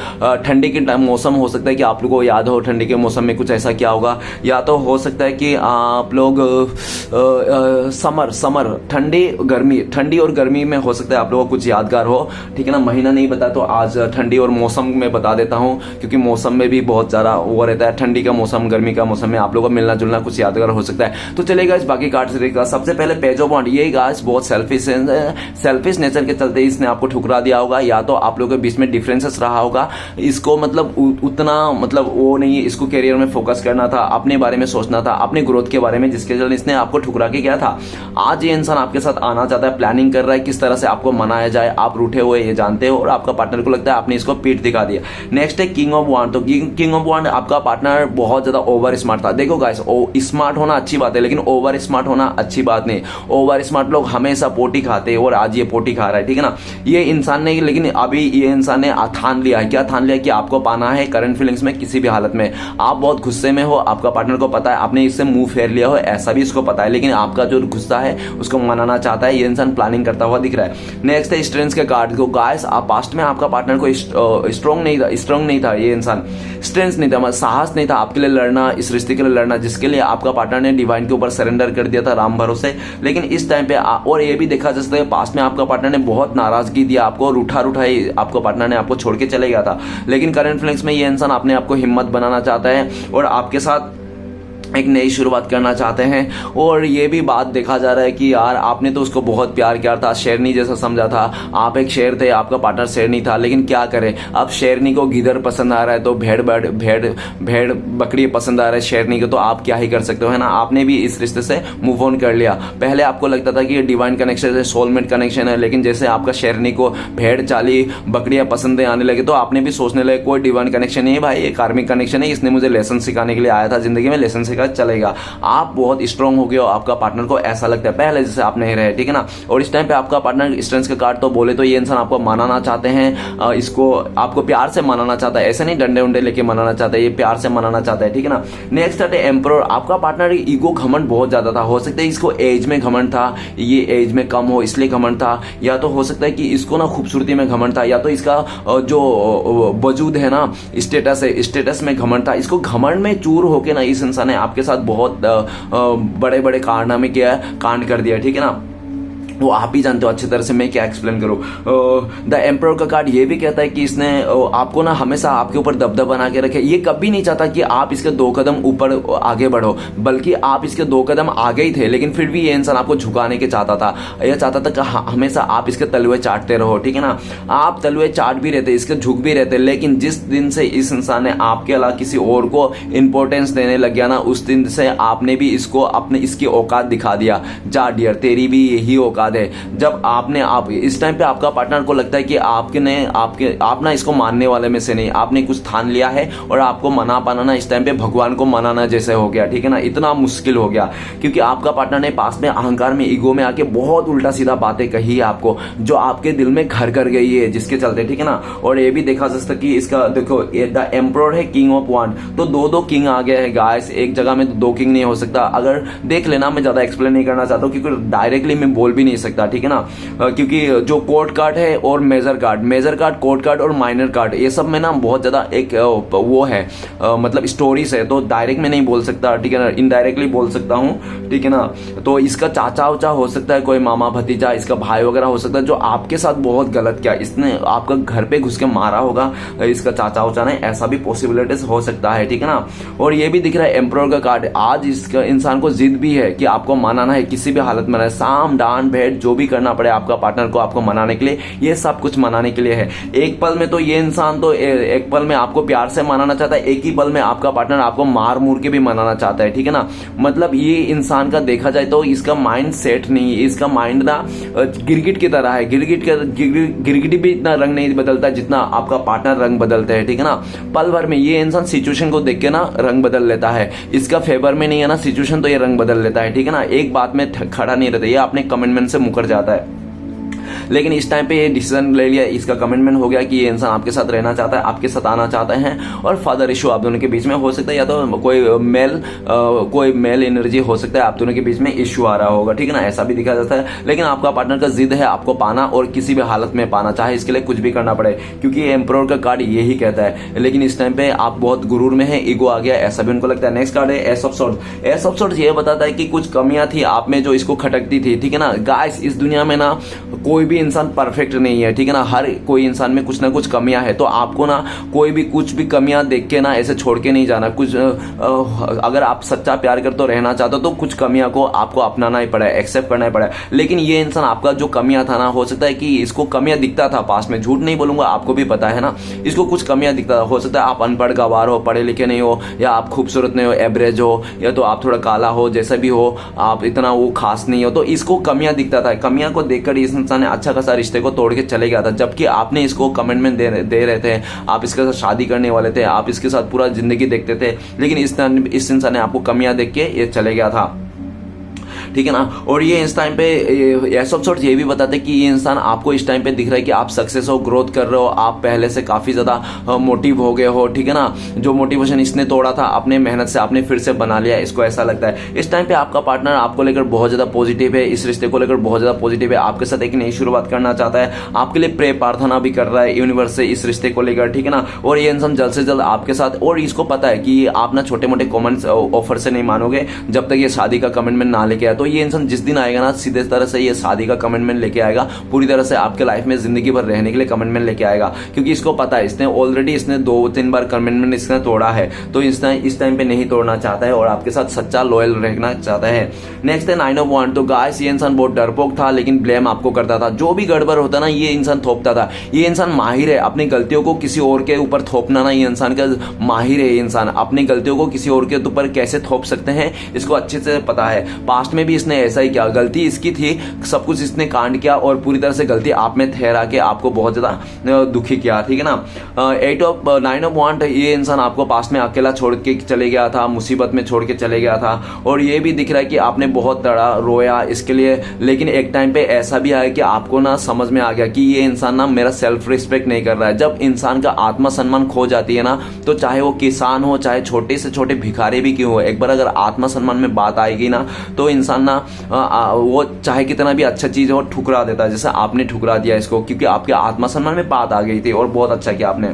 ठंडी के टाइम मौसम हो सकता है कि आप लोगों को याद हो ठंडी के मौसम में कुछ ऐसा क्या होगा, या तो हो सकता है कि आप लोग समर ठंडी और गर्मी में हो सकता है आप लोगों को कुछ यादगार हो, ठीक है ना। महीना नहीं बता तो आज ठंडी और मौसम में बता देता हूँ, क्योंकि मौसम में भी बहुत ज्यादा वो रहता है, ठंडी का मौसम, गर्मी का मौसम में आप लोगों को मिलना जुलना कुछ यादगार हो सकता है। तो चलेगा इस बाकी कार्ड से देखा। सबसे पहले पेज ऑफ वांड। ये गाइस बहुत सेल्फिश नेचर के चलते इसने आपको ठुकरा दिया होगा, या तो आप लोगों के बीच में डिफरेंसेस रहा होगा। इसको मतलब उतना मतलब वो नहीं, इसको करियर में फोकस करना था, अपने बारे में सोचना था, अपने ग्रोथ के बारे में, जिसके चलते इसने आपको ठुकरा के गया था। आज ये इंसान आपके साथ आना चाहता है, प्लानिंग कर रहा है किस तरह से आपको मनाया जाए। आप रूठे हुए ये जानते हो और आपका पार्टनर को लगता है आपने इसको पीठ दिखा दिया। नेक्स्ट है किंग ऑफ वांड। तो किंग ऑफ वांड आपका पार्टनर बहुत ज्यादा ओवर स्मार्ट था। देखो गाइस, स्मार्ट होना अच्छी बात है लेकिन ओवर स्मार्ट होना अच्छी बात नहीं। ओवर स्मार्ट लोग हमेशा पोटी खाते हैं और आज ये पोटी खा रहा है, ठीक है ना। ये इंसान ने, लेकिन अभी ये इंसान ने ठान लिया है, क्या ठान लिया कि आपको पाना है करंट फीलिंग्स में किसी भी हालत में। आप बहुत गुस्से में हो, आपका पार्टनर को पता है, आपने इससे मुंह फेर लिया हो ऐसा भी इसको पता है, लेकिन आपका जो गुस्सा है उसको मनाना चाहता है। ये इंसान प्लानिंग करता हुआ दिख रहा है। नेक्स्ट है स्ट्रेंथ के कार्ड को। गाइस, आप पास्ट में आपका पार्टनर को स्ट्रांग नहीं था ये इंसान, स्ट्रेंथ नहीं था, साहस नहीं था आपके लिए लड़ना, इस रिश्ते के लिए लड़ना जिसके लिए आपका पार्टनर ने डिवाइन के ऊपर सरेंडर कर दिया था राम भरोसे। लेकिन इस टाइम पे और ये भी देखा जा सकता है पास्ट में आपका पार्टनर ने बहुत नाराजगी दिया आपको, रूठाई आपको पार्टनर ने आपको छोड़ के चले गया था। लेकिन करंट फीलिंग्स में ये इंसान अपने आप को हिम्मत बनाना चाहता है और आपके साथ एक नई शुरुआत करना चाहते हैं। और ये भी बात देखा जा रहा है कि यार आपने तो उसको बहुत प्यार किया था, शेरनी जैसा समझा था, आप एक शेर थे, आपका पार्टनर शेरनी था। लेकिन क्या करें, अब शेरनी को गिदर पसंद आ रहा है तो भेड़ बकरी पसंद आ रहा है शेरनी को, तो आप क्या ही कर सकते हो, है ना। आपने भी इस रिश्ते से मूव ऑन कर लिया। पहले आपको लगता था कि ये डिवाइन कनेक्शन है, सोलमेट कनेक्शन है, लेकिन जैसे आपका शेरनी को भेड़ चाली बकरियां पसंद आने लगे तो आपने भी सोचने लगे कोई डिवाइन कनेक्शन नहीं है भाई, ये कार्मिक कनेक्शन है, इसने मुझे लेसन सिखाने के लिए आया था जिंदगी में, लेसन सिखा चलेगा। आप बहुत स्ट्रांग हो गए हो, आपका पार्टनर को ऐसा लगता है, पहले जैसे आप नहीं रहे, ठीक है ना। और इस टाइम पे आपका पार्टनर स्ट्रेंथ का कार्ड तो बोले तो ये इंसान आपको मनाना चाहते हैं, इसको आपको प्यार से मनाना चाहता है, ऐसे नहीं डंडे उंडे लेके मनाना चाहता है, ये प्यार से मनाना चाहता है, ठीक है ना। नेक्स्ट है एम्परर। आपका पार्टनर ईगो घमंड बहुत ज्यादा था, हो सकता है इसको एज में घमंड था, ये एज में कम हो इसलिए घमंड था, या तो हो सकता है कि इसको ना खूबसूरती में घमंड था, या तो इसका जो वजूद है ना स्टेटस है, स्टेटस में घमंड था। इसको घमंड में चूर होके ना इस इंसान ने आपके साथ बहुत बड़े बड़े कारनामे किया, कांड कर दिया, ठीक है ना। वो आप ही जानते हो अच्छी तरह से, मैं क्या एक्सप्लेन करूं। द एम्परर का कार्ड ये भी कहता है कि इसने आपको ना हमेशा आपके ऊपर दबदबा बना के रखे। ये कभी नहीं चाहता कि आप इसके 2 कदम ऊपर आगे बढ़ो, बल्कि आप इसके 2 कदम आगे ही थे, लेकिन फिर भी ये इंसान आपको झुकाने के चाहता था। यह चाहता था कि हमेशा आप इसके तलवे चाटते रहो, ठीक है ना। आप तलवे चाट भी रहते, इसके झुक भी रहते, लेकिन जिस दिन से इस इंसान ने आपके अलावा किसी और को इंपॉर्टेंस देने लग गया ना, उस दिन से आपने भी इसको अपने इसकी औकात दिखा दिया। जा डियर, तेरी भी यही औकात है। जब आप इस टाइम पे आपका पार्टनर को लगता है कि आप ना इसको मानने वाले में से नहीं, आपने कुछ ठान लिया है और आपको मना पाना ना इस टाइम पे भगवान को मनाना जैसे हो गया, ठीक है ना। इतना मुश्किल हो गया क्योंकि आपका पार्टनर ने पास में अहंकार में ईगो में आके बहुत उल्टा सीधा बातें कही है आपको, जो आपके दिल में घर कर गई है, जिसके चलते, ठीक है ना। और ये भी देखा जा सकता कि इसका देखो द एम्परर है, किंग ऑफ वांड, तो 2 किंग आ गए हैं गाइस। एक जगह में 2 किंग नहीं हो सकता। अगर देख लेना, मैं ज्यादा एक्सप्लेन नहीं करना चाहता हूँ क्योंकि डायरेक्टली मैं बोल भी नहीं सकता, ठीक है ना। क्योंकि जो कोर्ट कार्ड है और मेजर कार्ड, कोर्ट कार्ड और माइनर कार्ड, ये सब में ना बहुत ज्यादा एक वो है, मतलब स्टोरीज है, तो डायरेक्ट में नहीं बोल सकता, ठीक है ना, इनडायरेक्टली बोल सकता हूँ, ठीक है ना। तो इसका चाचा उचा हो सकता है, कोई मामा भतीजा, इसका भाई वगैरह हो सकता है, जो आपके साथ बहुत गलत किया, इसने आपका घर पे घुस के मारा होगा, इसका चाचा उचा ने, ऐसा भी पॉसिबिलिटीज हो सकता है, ठीक है ना। और ये भी दिख रहा है एम्परर का कार्ड। आज इसका इंसान को जिद भी है कि आपको मनाना है, किसी भी हालत में, साम डांड भेंट जो भी करना पड़े आपका पार्टनर को आपको मनाने के लिए, ये सब कुछ मनाने के लिए है। एक पल में तो ये इंसान तो एक पल में आपको प्यार से मनाना चाहता है, एक ही पल में आपका पार्टनर आपको मार मूर के भी मनाना चाहता है, ठीक है ना। मतलब ये इंसान का देखा जाए तो इसका माइंड सेट नहीं है, इसका माइंड ना गिरगिट की तरह है। गिरगिट भी इतना रंग नहीं बदलता जितना आपका पार्टनर रंग बदलता है, ठीक है ना। पल भर में ये इंसान सिचुएशन को देख के ना रंग बदल लेता है, इसका फेवर में नहीं है ना सिचुएशन, तो ये रंग बदल लेता है, ठीक है ना। एक बात में खड़ा नहीं रहता, ये अपने कमिटमेंट से मुकर जाता है। लेकिन इस टाइम पे ये डिसीजन ले लिया, इसका कमिटमेंट हो गया कि ये इंसान आपके साथ रहना चाहता है, आपके साथ आना चाहते हैं। और फादर इशू आप दोनों के बीच में हो सकता है, या तो कोई मेल एनर्जी हो सकता है, आप दोनों के बीच में इश्यू आ रहा होगा, ठीक है ना, ऐसा भी दिखा जाता है। लेकिन आपका पार्टनर का जिद है आपको पाना, और किसी भी हालत में पाना, चाहे इसके लिए कुछ भी करना पड़े, क्योंकि एम्परर का कार्ड यही कहता है। लेकिन इस टाइम पे आप बहुत गुरूर में है, ईगो आ गया, ऐसा भी उनको लगता है। नेक्स्ट कार्ड है S of swords. S of swords ये बताता है कि कुछ कमियां थी आप में जो इसको खटकती थी, ठीक है ना। गाइस, इस दुनिया में ना कोई भी इंसान परफेक्ट नहीं है, ठीक है ना। हर कोई इंसान में कुछ ना कुछ कमियां है, तो आपको ना कोई भी कुछ भी कमियां देख के ना ऐसे छोड़ के नहीं जाना। कुछ अगर आप सच्चा प्यार करते हो, रहना चाहते हो, तो कुछ कमियां को आपको अपनाना ही पड़ा है, एक्सेप्ट करना ही पड़ा है। लेकिन ये इंसान आपका जो कमियां था ना, हो सकता है कि इसको कमियां दिखता था पास में, झूठ नहीं बोलूंगा, आपको भी पता है ना, इसको कुछ कमियां दिखता था। हो सकता है आप अनपढ़ गवार हो, पढ़े लिखे नहीं हो, या आप खूबसूरत नहीं हो, एवरेज हो, या तो आप थोड़ा काला हो, जैसा भी हो, आप इतना वो खास नहीं हो, तो इसको कमियां दिखता था। कमियां को देखकर इस इंसान ने अच्छा खासा रिश्ते को तोड़ के चले गया था, जबकि आपने इसको कमिटमेंट दे रहे थे, आप इसके साथ शादी करने वाले थे, आप इसके साथ पूरा जिंदगी देखते थे, लेकिन इस इंसान ने आपको कमियां देख के ये चले गया था, ठीक है ना। और ये इस टाइम पे ऐसा सॉर्ट ये भी बताते कि ये इंसान आपको इस टाइम पे दिख रहा है कि आप सक्सेस हो, ग्रोथ कर रहे हो, आप पहले से काफी ज्यादा मोटिव हो गए हो, ठीक है ना। जो मोटिवेशन इसने तोड़ा था अपने मेहनत से आपने फिर से बना लिया, इसको ऐसा लगता है। इस टाइम पे आपका पार्टनर आपको लेकर बहुत ज्यादा पॉजिटिव है, इस रिश्ते को लेकर बहुत ज्यादा पॉजिटिव है, आपके साथ एक नई शुरुआत करना चाहता है, आपके लिए प्रे प्रार्थना भी कर रहा है यूनिवर्स से इस रिश्ते को लेकर, ठीक है ना। और ये इंसान जल्द से जल्द आपके साथ, और इसको पता है कि आप ना छोटे मोटे कमेंट्स ऑफर से नहीं मानोगे जब तक ये शादी का कमिटमेंट ना लेके आए। तो ये इंसान जिस दिन आएगा ना, सीधे तरह से ये शादी का कमिटमेंट लेके आएगा, पूरी तरह से आपके लाइफ में जिंदगी भर रहने के लिए कमिटमेंट लेके आएगा, क्योंकि इसको पता है इसने ऑलरेडी इसने 2-3 बार कमिटमेंट इसने तोड़ा है, तो इसने इस टाइम पे नहीं तोड़ना चाहता है और आपके साथ सच्चा लॉयल रहना चाहता है। नेक्स्ट है 9 ऑफ वांड। तो गाइस ये इंसान बहुत डरपोक था, लेकिन ब्लेम आपको करता था, जो भी गड़बड़ होता ना ये इंसान थोपता था। ये इंसान माहिर है अपनी गलतियों को किसी और के ऊपर थोपना, ना ये इंसान का माहिर है। ये इंसान अपनी गलतियों को किसी और के ऊपर कैसे थोप सकते हैं इसको अच्छे से पता है। पास्ट में भी इसने ऐसा ही किया, गलती इसकी थी, सब कुछ इसने कांड किया और पूरी तरह से गलती आप में ठहरा के आपको बहुत ज्यादा दुखी किया, ठीक है ना। 9 ऑफ वांड। ये इंसान आपको पास्ट में अकेला छोड़ के चले गया था, मुसीबत में छोड़ के चले गया था, और ये भी दिख रहा है कि आपने बहुत तड़ा रोया इसके लिए, लेकिन एक टाइम पे ऐसा भी आया कि आपको ना समझ में आ गया कि ये इंसान ना मेरा सेल्फ रिस्पेक्ट नहीं कर रहा है। जब इंसान का आत्मसम्मान खो जाती है ना, तो चाहे वो किसान हो, चाहे छोटे से छोटे भिखारी भी क्यों हो, एक बार अगर आत्मसम्मान में बात आएगी ना, तो इंसान ना वो चाहे कितना भी अच्छा चीज हो ठुकरा देता है, जैसे आपने ठुकरा दिया इसको, क्योंकि आपके आत्मसम्मान में बात आ गई थी। और बहुत अच्छा किया आपने।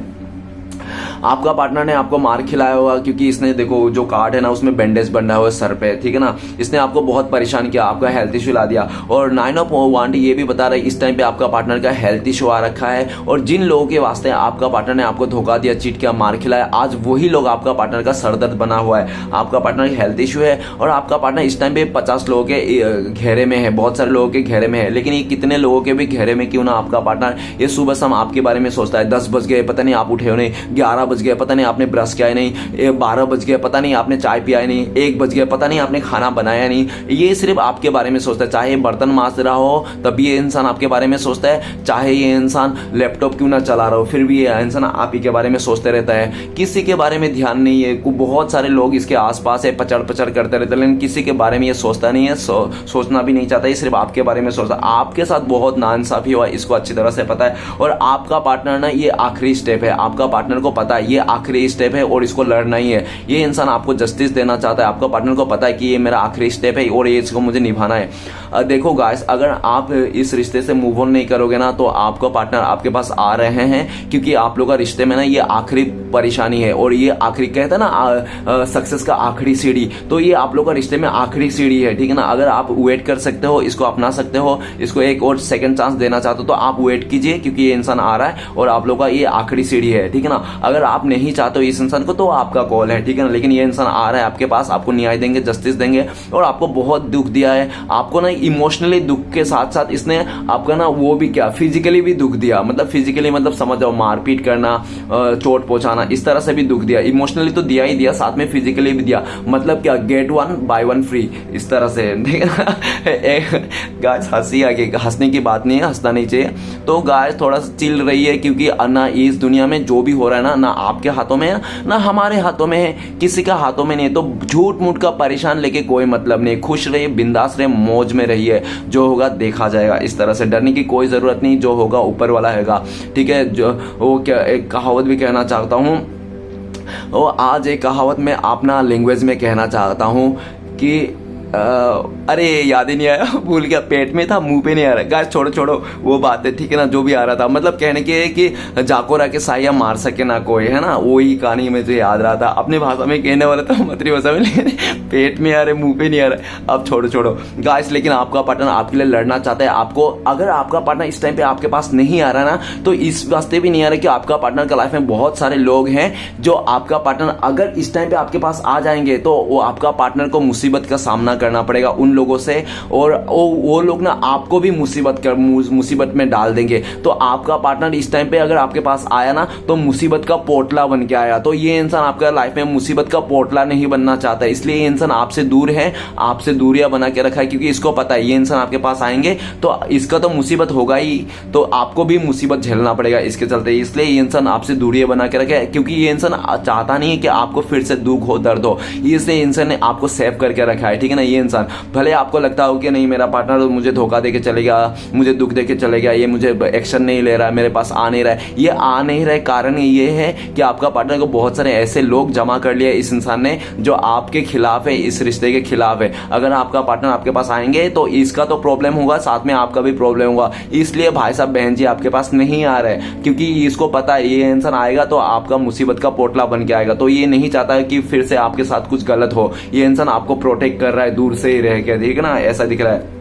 आपका पार्टनर ने आपको मार खिलाया होगा, क्योंकि इसने देखो जो कार्ड है ना उसमें बैंडेज बंधा हुआ है सर पे, ठीक है ना। इसने आपको बहुत परेशान किया, आपका हेल्थ इशू ला दिया। और 9 ऑफ वांड ये भी बता रहा है इस टाइम पे आपका पार्टनर का हेल्थ इशू आ रखा है, और जिन लोगों के वास्ते आपका पार्टनर ने आपको धोखा दिया, चीट किया, मार खिलाया, आज वही लोग आपका पार्टनर का सरदर्द बना हुआ है। आपका पार्टनर हेल्थ इशू है, और आपका पार्टनर इस टाइम पे 50 लोगों के घेरे में है, बहुत सारे लोगों के घेरे में है, लेकिन ये कितने लोगों के भी घेरे में क्यों ना आपका पार्टनर ये सुबह शाम आपके बारे में सोचता है। 10 बज गए पता नहीं आप उठे हो नहीं, 11 बज गए पता नहीं आपने ब्रश किया नहीं, 12 बज गया पता नहीं आपने चाय पिया नहीं, 1 बज गया पता नहीं आपने खाना बनाया नहीं। ये सिर्फ आपके बारे में सोचता है, चाहे बर्तन मांज रहा हो तब भी ये इंसान आपके बारे में सोचता है, चाहे ये इंसान लैपटॉप क्यों ना चला रहा हो फिर भी ये इंसान आप ही के बारे में सोचते रहता है। किसी के बारे में ध्यान नहीं है, बहुत सारे लोग इसके आसपास है, पचड़ पचड़ करते रहते हैं, लेकिन किसी के बारे में ये सोचता नहीं है, सोचना भी नहीं चाहता, ये सिर्फ आपके बारे में सोचता है। आपके साथ बहुत नाइंसाफी हुआ, इसको अच्छी तरह से पता है। और आपका पार्टनर ना ये आखिरी स्टेप है, आपका पार्टनर को पता है ये आखिरी स्टेप है और इसको लड़ना ही है। ये इंसान आपको जस्टिस देना चाहता है, आपका पार्टनर को पता है कि ये मेरा आखिरी स्टेप है और ये इसको मुझे निभाना है। देखो गाइस, अगर आप इस रिश्ते से मूव ऑन नहीं करोगे ना, तो आपका पार्टनर आपके पास आ रहे हैं, क्योंकि आप लोग का रिश्ते में ना ये आखिरी परेशानी है, और ये आखिरी कहते हैं ना सक्सेस का आखिरी सीढ़ी, तो ये आप लोग का रिश्ते में आखिरी सीढ़ी है, ठीक है ना। अगर आप वेट कर सकते हो, इसको अपना सकते हो, इसको एक और सेकंड चांस देना चाहते हो, तो आप वेट कीजिए, क्योंकि ये इंसान आ रहा है और आप लोग का ये आखिरी सीढ़ी है, ठीक है ना। अगर आप नहीं चाहते हो इस इंसान को, तो आपका कॉल है, ठीक है ना। लेकिन ये इंसान आ रहा है आपके पास, आपको न्याय देंगे, जस्टिस देंगे, और आपको बहुत दुख दिया है, आपको ना इमोशनली दुख के साथ साथ इसने आपका ना वो भी क्या फिजिकली भी दुख दिया, मतलब फिजिकली मतलब समझ जाओ मारपीट करना, चोट पहुंचाना, इस तरह से भी दुख दिया। इमोशनली तो दिया ही दिया, साथ में फिजिकली भी दिया, मतलब क्या गेट 1 बाय 1 फ्री, इस तरह से, ठीक है ना। गाइस हंसी आगे, हंसने की बात नहीं है, हंसना नहीं चाहिए। तो गाइस थोड़ा सा चिल रही है, क्योंकि ना इस दुनिया में जो भी हो रहा है ना आपके हाथों में है ना हमारे हाथों में है, किसी का हाथों में नहीं है। तो झूठ मूठ का परेशान लेके कोई मतलब नहीं, खुश रहिए, बिंदास रहिए, मौज में रहिए, जो होगा देखा जाएगा। इस तरह से डरने की कोई जरूरत नहीं, जो होगा ऊपर वाला होगा, ठीक है। जो वो क्या एक कहावत भी कहना चाहता हूँ, वो आज एक कहावत में अपना लैंग्वेज में कहना चाहता हूँ कि अरे याद ही नहीं आया, भूल गया, पेट में था मुंह पे नहीं आ रहा। गाइस छोड़ो वो बात है, ठीक है ना। जो भी आ रहा था मतलब कहने के कि जाको रहा के साया मार सके ना कोई, है ना, वही कहानी मुझे याद रहा था। अपनी भाषा में कहने वाला था, मातृभाषा में, लेकिन पेट में आ रहे मुंह पे नहीं आ रहा। अब छोड़ो गाइस, लेकिन आपका पार्टनर आपके लिए लड़ना चाहता है। आपको अगर आपका पार्टनर इस टाइम पे आपके पास नहीं आ रहा ना, तो इस वास्ते भी नहीं आ रहा कि आपका पार्टनर का लाइफ में बहुत सारे लोग हैं जो आपका पार्टनर अगर इस टाइम पे आपके पास आ जाएंगे, तो वो आपका पार्टनर को मुसीबत का सामना करना पड़ेगा उन लोगों से, और वो लोग ना आपको भी मुसीबत में डाल देंगे। तो आपका पार्टनर इस टाइम पे अगर आपके पास आया ना तो मुसीबत का पोटला बन के आया। तो ये इंसान आपका लाइफ में मुसीबत का पोटला नहीं बनना चाहता, इसलिए ये इंसान आपसे दूर है, आपसे दूरियां बना के रखा है, क्योंकि इसको पता है ये इंसान आपके पास आएंगे तो इसका तो मुसीबत होगा ही, तो आपको भी मुसीबत झेलना पड़ेगा इसके चलते। इसलिए ये इंसान आपसे दूरियां बना के रखा है, क्योंकि ये इंसान चाहता नहीं है कि आपको फिर से दुख हो, दर्द हो, इसलिए इंसान ने आपको सेव करके रखा है। ठीक है ना। ये इंसान भले आपको लगता हो कि नहीं मेरा पार्टनर मुझे धोखा देके चलेगा, मुझे दुख देके चलेगा, ये मुझे एक्शन नहीं ले रहा है, मेरे पास आ नहीं रहा है, ये आ नहीं रहा है कारण ये है कि आपका पार्टनर को बहुत सारे ऐसे लोग जमा कर लिया इस इंसान ने जो आपके खिलाफ है, इस रिश्ते के खिलाफ है। अगर आपका पार्टनर आपके पास आएंगे तो इसका तो प्रॉब्लम होगा, साथ में आपका भी प्रॉब्लम होगा। इसलिए भाई साहब बहन जी आपके पास नहीं आ रहा है, क्योंकि इसको पता है ये इंसान आएगा तो आपका मुसीबत का पोटला बन के आएगा। तो ये नहीं चाहता है कि फिर से आपके साथ कुछ गलत हो, ये इंसान आपको प्रोटेक्ट कर रहा है दूर से ही रह के, ठीक है ना, ऐसा दिख रहा है।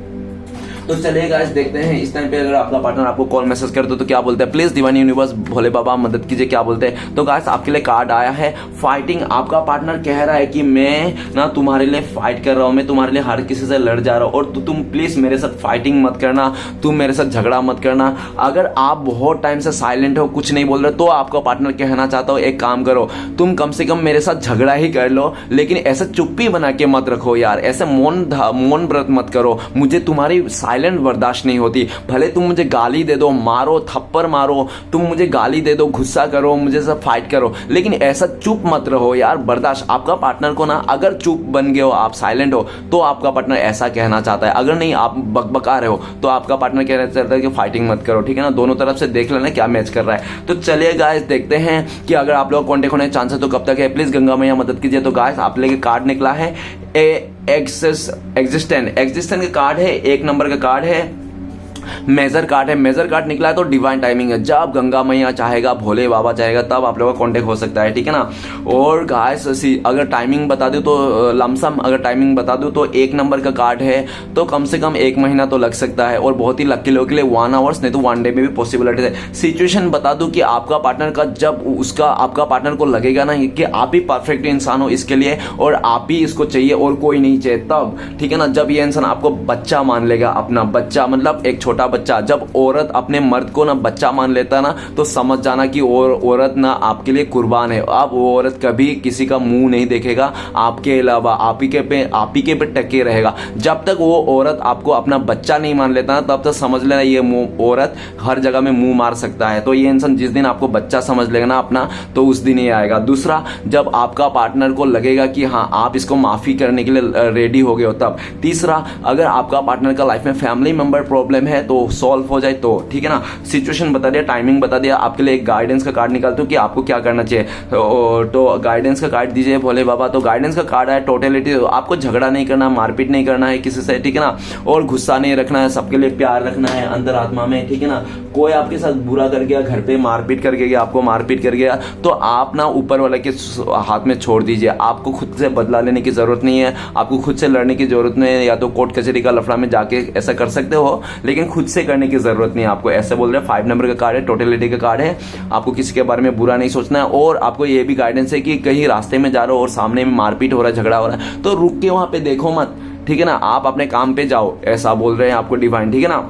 तो चलिए गाइस देखते हैं इस टाइम पे अगर आपका पार्टनर आपको कॉल मैसेज कर दो तो क्या बोलते हैं। प्लीज डिवाइन यूनिवर्स भोले बाबा मदद कीजिए, क्या बोलते हैं। तो गाइस आपके लिए कार्ड आया है फाइटिंग। आपका पार्टनर कह रहा है कि मैं ना तुम्हारे लिए फाइट कर रहा हूं, मैं तुम्हारे लिए हर किसी से लड़ जा रहा हूं, और तुम प्लीज मेरे साथ फाइटिंग मत करना, तुम मेरे साथ झगड़ा मत करना। अगर आप बहुत टाइम से साइलेंट हो, कुछ नहीं बोल रहे, तो आपका पार्टनर कहना चाहता हो एक काम करो, तुम कम से कम मेरे साथ झगड़ा ही कर लो, लेकिन ऐसे चुप्पी बना के मत रखो यार, ऐसे मौन व्रत मत करो। मुझे तुम्हारी साइलेंट बर्दाश्त नहीं होती। भले तुम मुझे गाली दे दो, मारो, थप्पड़ मारो, तुम मुझे गाली दे दो, गुस्सा करो, मुझे सब फाइट करो, लेकिन ऐसा चुप मत रहो यार, बर्दाश्त। आपका पार्टनर को ना अगर चुप बन गए हो, आप साइलेंट हो, तो आपका पार्टनर ऐसा कहना चाहता है। अगर नहीं आप बकबका रहे हो तो आपका पार्टनर कहना चाहता है कि फाइटिंग मत करो, ठीक है ना। दोनों तरफ से देख लेना क्या मैच कर रहा है। तो चलिए गाइस देखते हैं कि अगर आप लोग कॉन्टेक्ट होने चांस है तो कब तक है। प्लीज गंगा मैया मदद कीजिए। तो गाइस आप लेके कार्ड निकला है एग्जिस्टेंट का कार्ड है, 1 नंबर का कार्ड है, मेजर कार्ड है। मेजर कार्ड निकला है तो डिवाइन टाइमिंग है, जब गंगा मैया चाहेगा, भोले बाबा चाहेगा, तब आप लोगों का कांटेक्ट हो सकता है, ठीक है ना। और गाइस अगर टाइमिंग बता दूं तो लमसम अगर टाइमिंग बता दूं तो 1 नंबर का कार्ड है तो कम से कम 1 महीना तो लग सकता है, और बहुत ही लकी लोगों के लिए 1 आवर्स नहीं तो 1 डे में भी पॉसिबिलिटी है। सिचुएशन बता दूं कि आपका पार्टनर का जब आपका पार्टनर को लगेगा ना कि आप ही परफेक्ट इंसान हो इसके लिए और आप ही इसको चाहिए और कोई नहीं चाहिए, तब, ठीक है ना, जब ये इंसान आपको बच्चा मान लेगा, अपना बच्चा मतलब एक छोटा बच्चा। जब औरत अपने मर्द को ना बच्चा मान लेता ना तो समझ जाना कि औरत ना आपके लिए कुर्बान है। अब वो औरत कभी किसी का मुंह नहीं देखेगा आपके अलावा, आप ही के पे टके रहेगा। जब तक वो औरत आपको अपना बच्चा नहीं मान लेता ना तब तक समझ लेना ये औरत हर जगह में मुंह मार सकता है। तो ये इंसान जिस दिन आपको बच्चा समझ लेगा ना अपना, तो उस दिन ही आएगा। दूसरा, जब आपका पार्टनर को लगेगा कि हाँ आप इसको माफी करने के लिए रेडी हो गए हो, तब। तीसरा, अगर आपका पार्टनर का लाइफ में फैमिली मेंबर प्रॉब्लम है तो सॉल्व हो जाए तो, ठीक है ना। सिचुएशन बता दिया, टाइमिंग बता दिया। आपके लिए एक गाइडेंस का कार्ड निकालते हो कि आपको क्या करना चाहिए। तो गाइडेंस का कार्ड दीजिए भोले बाबा। तो गाइडेंस का कार्ड है टोटलिटी। आपको झगड़ा नहीं करना, मारपीट नहीं करना है किसी से, ठीक है ना, और गुस्सा नहीं रखना है, सबके लिए प्यार रखना है अंतरात्मा में, ठीक है ना। कोई आपके साथ बुरा कर गया, घर पे मारपीट कर गया, आपको मारपीट कर गया, तो आप ना ऊपर वाले के हाथ में छोड़ दीजिए। आपको खुद से बदला लेने की जरूरत नहीं है, आपको खुद से लड़ने की जरूरत नहीं है। या तो कोर्ट कचहरी का लफड़ा में जाके ऐसा कर सकते हो, लेकिन खुद से करने की जरूरत नहीं है आपको। ऐसे बोल रहे हैं। 5 नंबर का कार्ड है, टोटलिटी का कार्ड है। आपको किसी के बारे में बुरा नहीं सोचना है, और आपको ये भी गाइडेंस है कि कहीं रास्ते में जा रहे हो और सामने में मारपीट हो रहा है, झगड़ा हो रहा है, तो रुक के वहां पे देखो मत, ठीक है ना, आप अपने काम पे जाओ, ऐसा बोल रहे हैं आपको डिवाइन, ठीक है ना।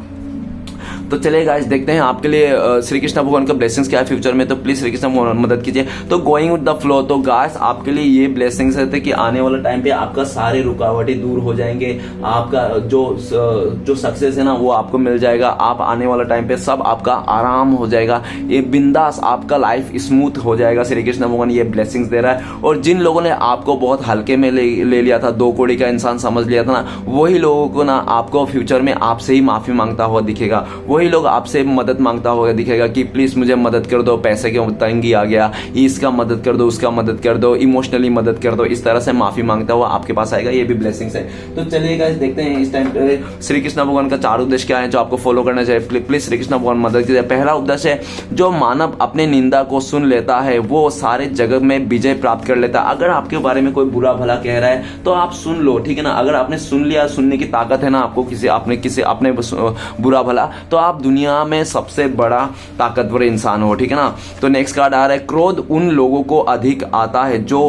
तो चलिए गाइस देखते हैं आपके लिए श्री कृष्ण भगवान का ब्लेसिंग्स क्या है फ्यूचर में। तो प्लीज श्री कृष्ण भगवान मदद कीजिए। तो गोइंग विद द फ्लो, तो गाइस आपके लिए ये ब्लेसिंग्स है कि आने वाला टाइम पे आपका सारे रुकावटें दूर हो जाएंगे, आपका जो सक्सेस है ना वो आपको मिल जाएगा। आप आने वाला टाइम पे सब आपका आराम हो जाएगा, ये बिंदास आपका लाइफ स्मूथ हो जाएगा। श्री कृष्ण भगवान ये ब्लेसिंग्स दे रहा है। और जिन लोगों ने आपको बहुत हल्के में ले लिया था, 2 कौड़ी का इंसान समझ लिया था ना, वही लोगों को ना आपको फ्यूचर में आपसे ही माफी मांगता हुआ दिखेगा, वही लोग आपसे मदद मांगता हुआ दिखेगा कि प्लीज मुझे मदद कर दो, पैसे की तंगी आ गया, इसका मदद कर दो, उसका मदद कर दो, इमोशनली मदद कर दो, इस तरह से माफी मांगता हुआ आपके पास आएगा। ये भी ब्लेसिंग्स है। तो चलिए गाइस देखते हैं इस टाइम पे श्री कृष्ण भगवान का 4 उद्देश्य क्या है जो आपको फॉलो करना चाहिए। प्लीज श्री कृष्ण भगवान मदद कीजिए। पहला उद्देश्य है, जो मानव अपने निंदा को सुन लेता है वो सारे जगत में विजय प्राप्त कर लेता है। अगर आपके बारे में कोई बुरा भला कह रहा है तो आप सुन लो, ठीक है ना। अगर आपने सुन लिया, सुनने की ताकत है ना आपको, किसी अपने बुरा भला, तो आप दुनिया में सबसे बड़ा ताकतवर इंसान हो, ठीक है ना। तो नेक्स्ट कार्ड आ रहा है, क्रोध उन लोगों को अधिक आता है जो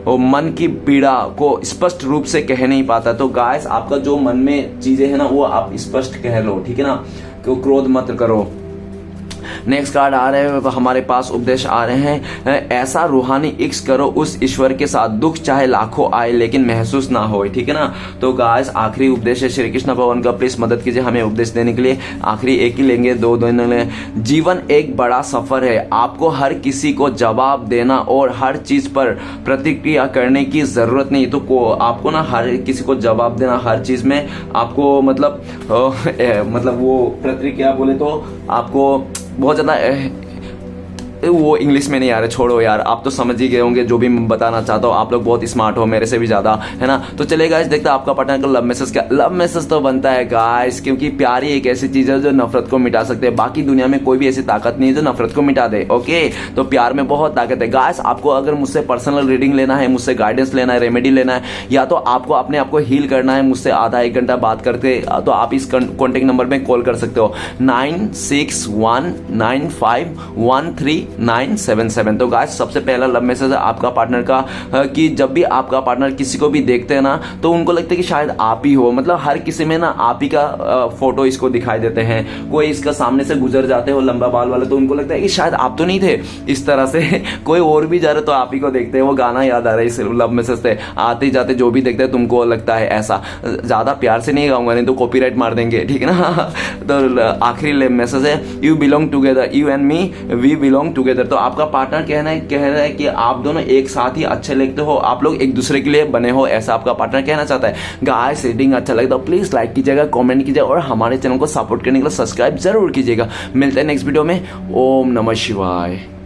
मन की पीड़ा को स्पष्ट रूप से कह नहीं पाता। तो गाइस आपका जो मन में चीजें है ना वो आप स्पष्ट कह लो, ठीक है ना, तो क्रोध मत करो। नेक्स्ट कार्ड आ रहे हैं हमारे पास, उपदेश आ रहे हैं, ऐसा रूहानी इश्क करो उस ईश्वर के साथ, दुख चाहे लाखों आए लेकिन महसूस ना हो, ठीक है ना। तो गाइस आखिरी उपदेश है श्री कृष्ण भगवान का, प्लीज मदद कीजिए हमें उपदेश देने के लिए। आखिरी एक ही लेंगे, दो लेंगे। जीवन एक बड़ा सफर है, आपको हर किसी को जवाब देना और हर चीज पर प्रतिक्रिया करने की जरूरत नहीं। तो आपको ना हर किसी को जवाब देना, हर चीज में आपको मतलब वो प्रतिक्रिया बोले तो आपको बहुत ज़्यादा वो इंग्लिश में नहीं आ रहा, छोड़ो यार, आप तो समझ ही गए होंगे जो भी मैं बताना चाहता हूँ। आप लोग बहुत स्मार्ट हो मेरे से भी ज़्यादा, है ना। तो चलिए गाइस देखते हैं आपका पार्टनर का लव मैसेज क्या। लव मैसेज तो बनता है गाइस, क्योंकि प्यार ही एक ऐसी चीज़ है जो नफरत को मिटा सकते हैं। बाकी दुनिया में कोई भी ऐसी ताकत नहीं है जो नफरत को मिटा दे, ओके। तो प्यार में बहुत ताकत है गाइस। आपको अगर मुझसे पर्सनल रीडिंग लेना है, मुझसे गाइडेंस लेना है, रेमेडी लेना है, या तो आपको अपने आप को हील करना है मुझसे आधा एक घंटा बात करके, तो आप इस कॉन्टेक्ट नंबर में कॉल कर सकते हो 9619513977। तो गाइस सबसे पहला लव मैसेज है आपका पार्टनर का, कि जब भी आपका पार्टनर किसी को भी देखते हैं ना तो उनको लगता है कि शायद आप ही हो। मतलब हर किसी में ना आप ही का फोटो इसको दिखाई देते हैं। कोई इसका सामने से गुजर जाते हो लंबा बाल वाले तो उनको लगता है कि शायद आप तो नहीं थे, इस तरह से कोई और भी जा रहे तो आप ही को देखते हैं। वो गाना याद आ रहा है इस लव मैसेज से, आते जाते जो भी देखते हैं तुमको लगता है ऐसा। ज्यादा प्यार से नहीं गाऊंगा नहीं तो कॉपीराइट मार देंगे, ठीक है ना। तो आखिरी मैसेज है, you belong together, you and me we belong together. तो आपका पार्टनर कह रहा है कि आप दोनों एक साथ ही अच्छे लगते हो, आप लोग एक दूसरे के लिए बने हो, ऐसा आपका पार्टनर कहना चाहता है। गाइस रीडिंग अच्छा लगता है प्लीज लाइक कीजिएगा, कमेंट कीजिएगा और हमारे चैनल को सपोर्ट करने के लिए सब्सक्राइब जरूर कीजिएगा। मिलते हैं नेक्स्ट वीडियो में। ओम नमः शिवाय।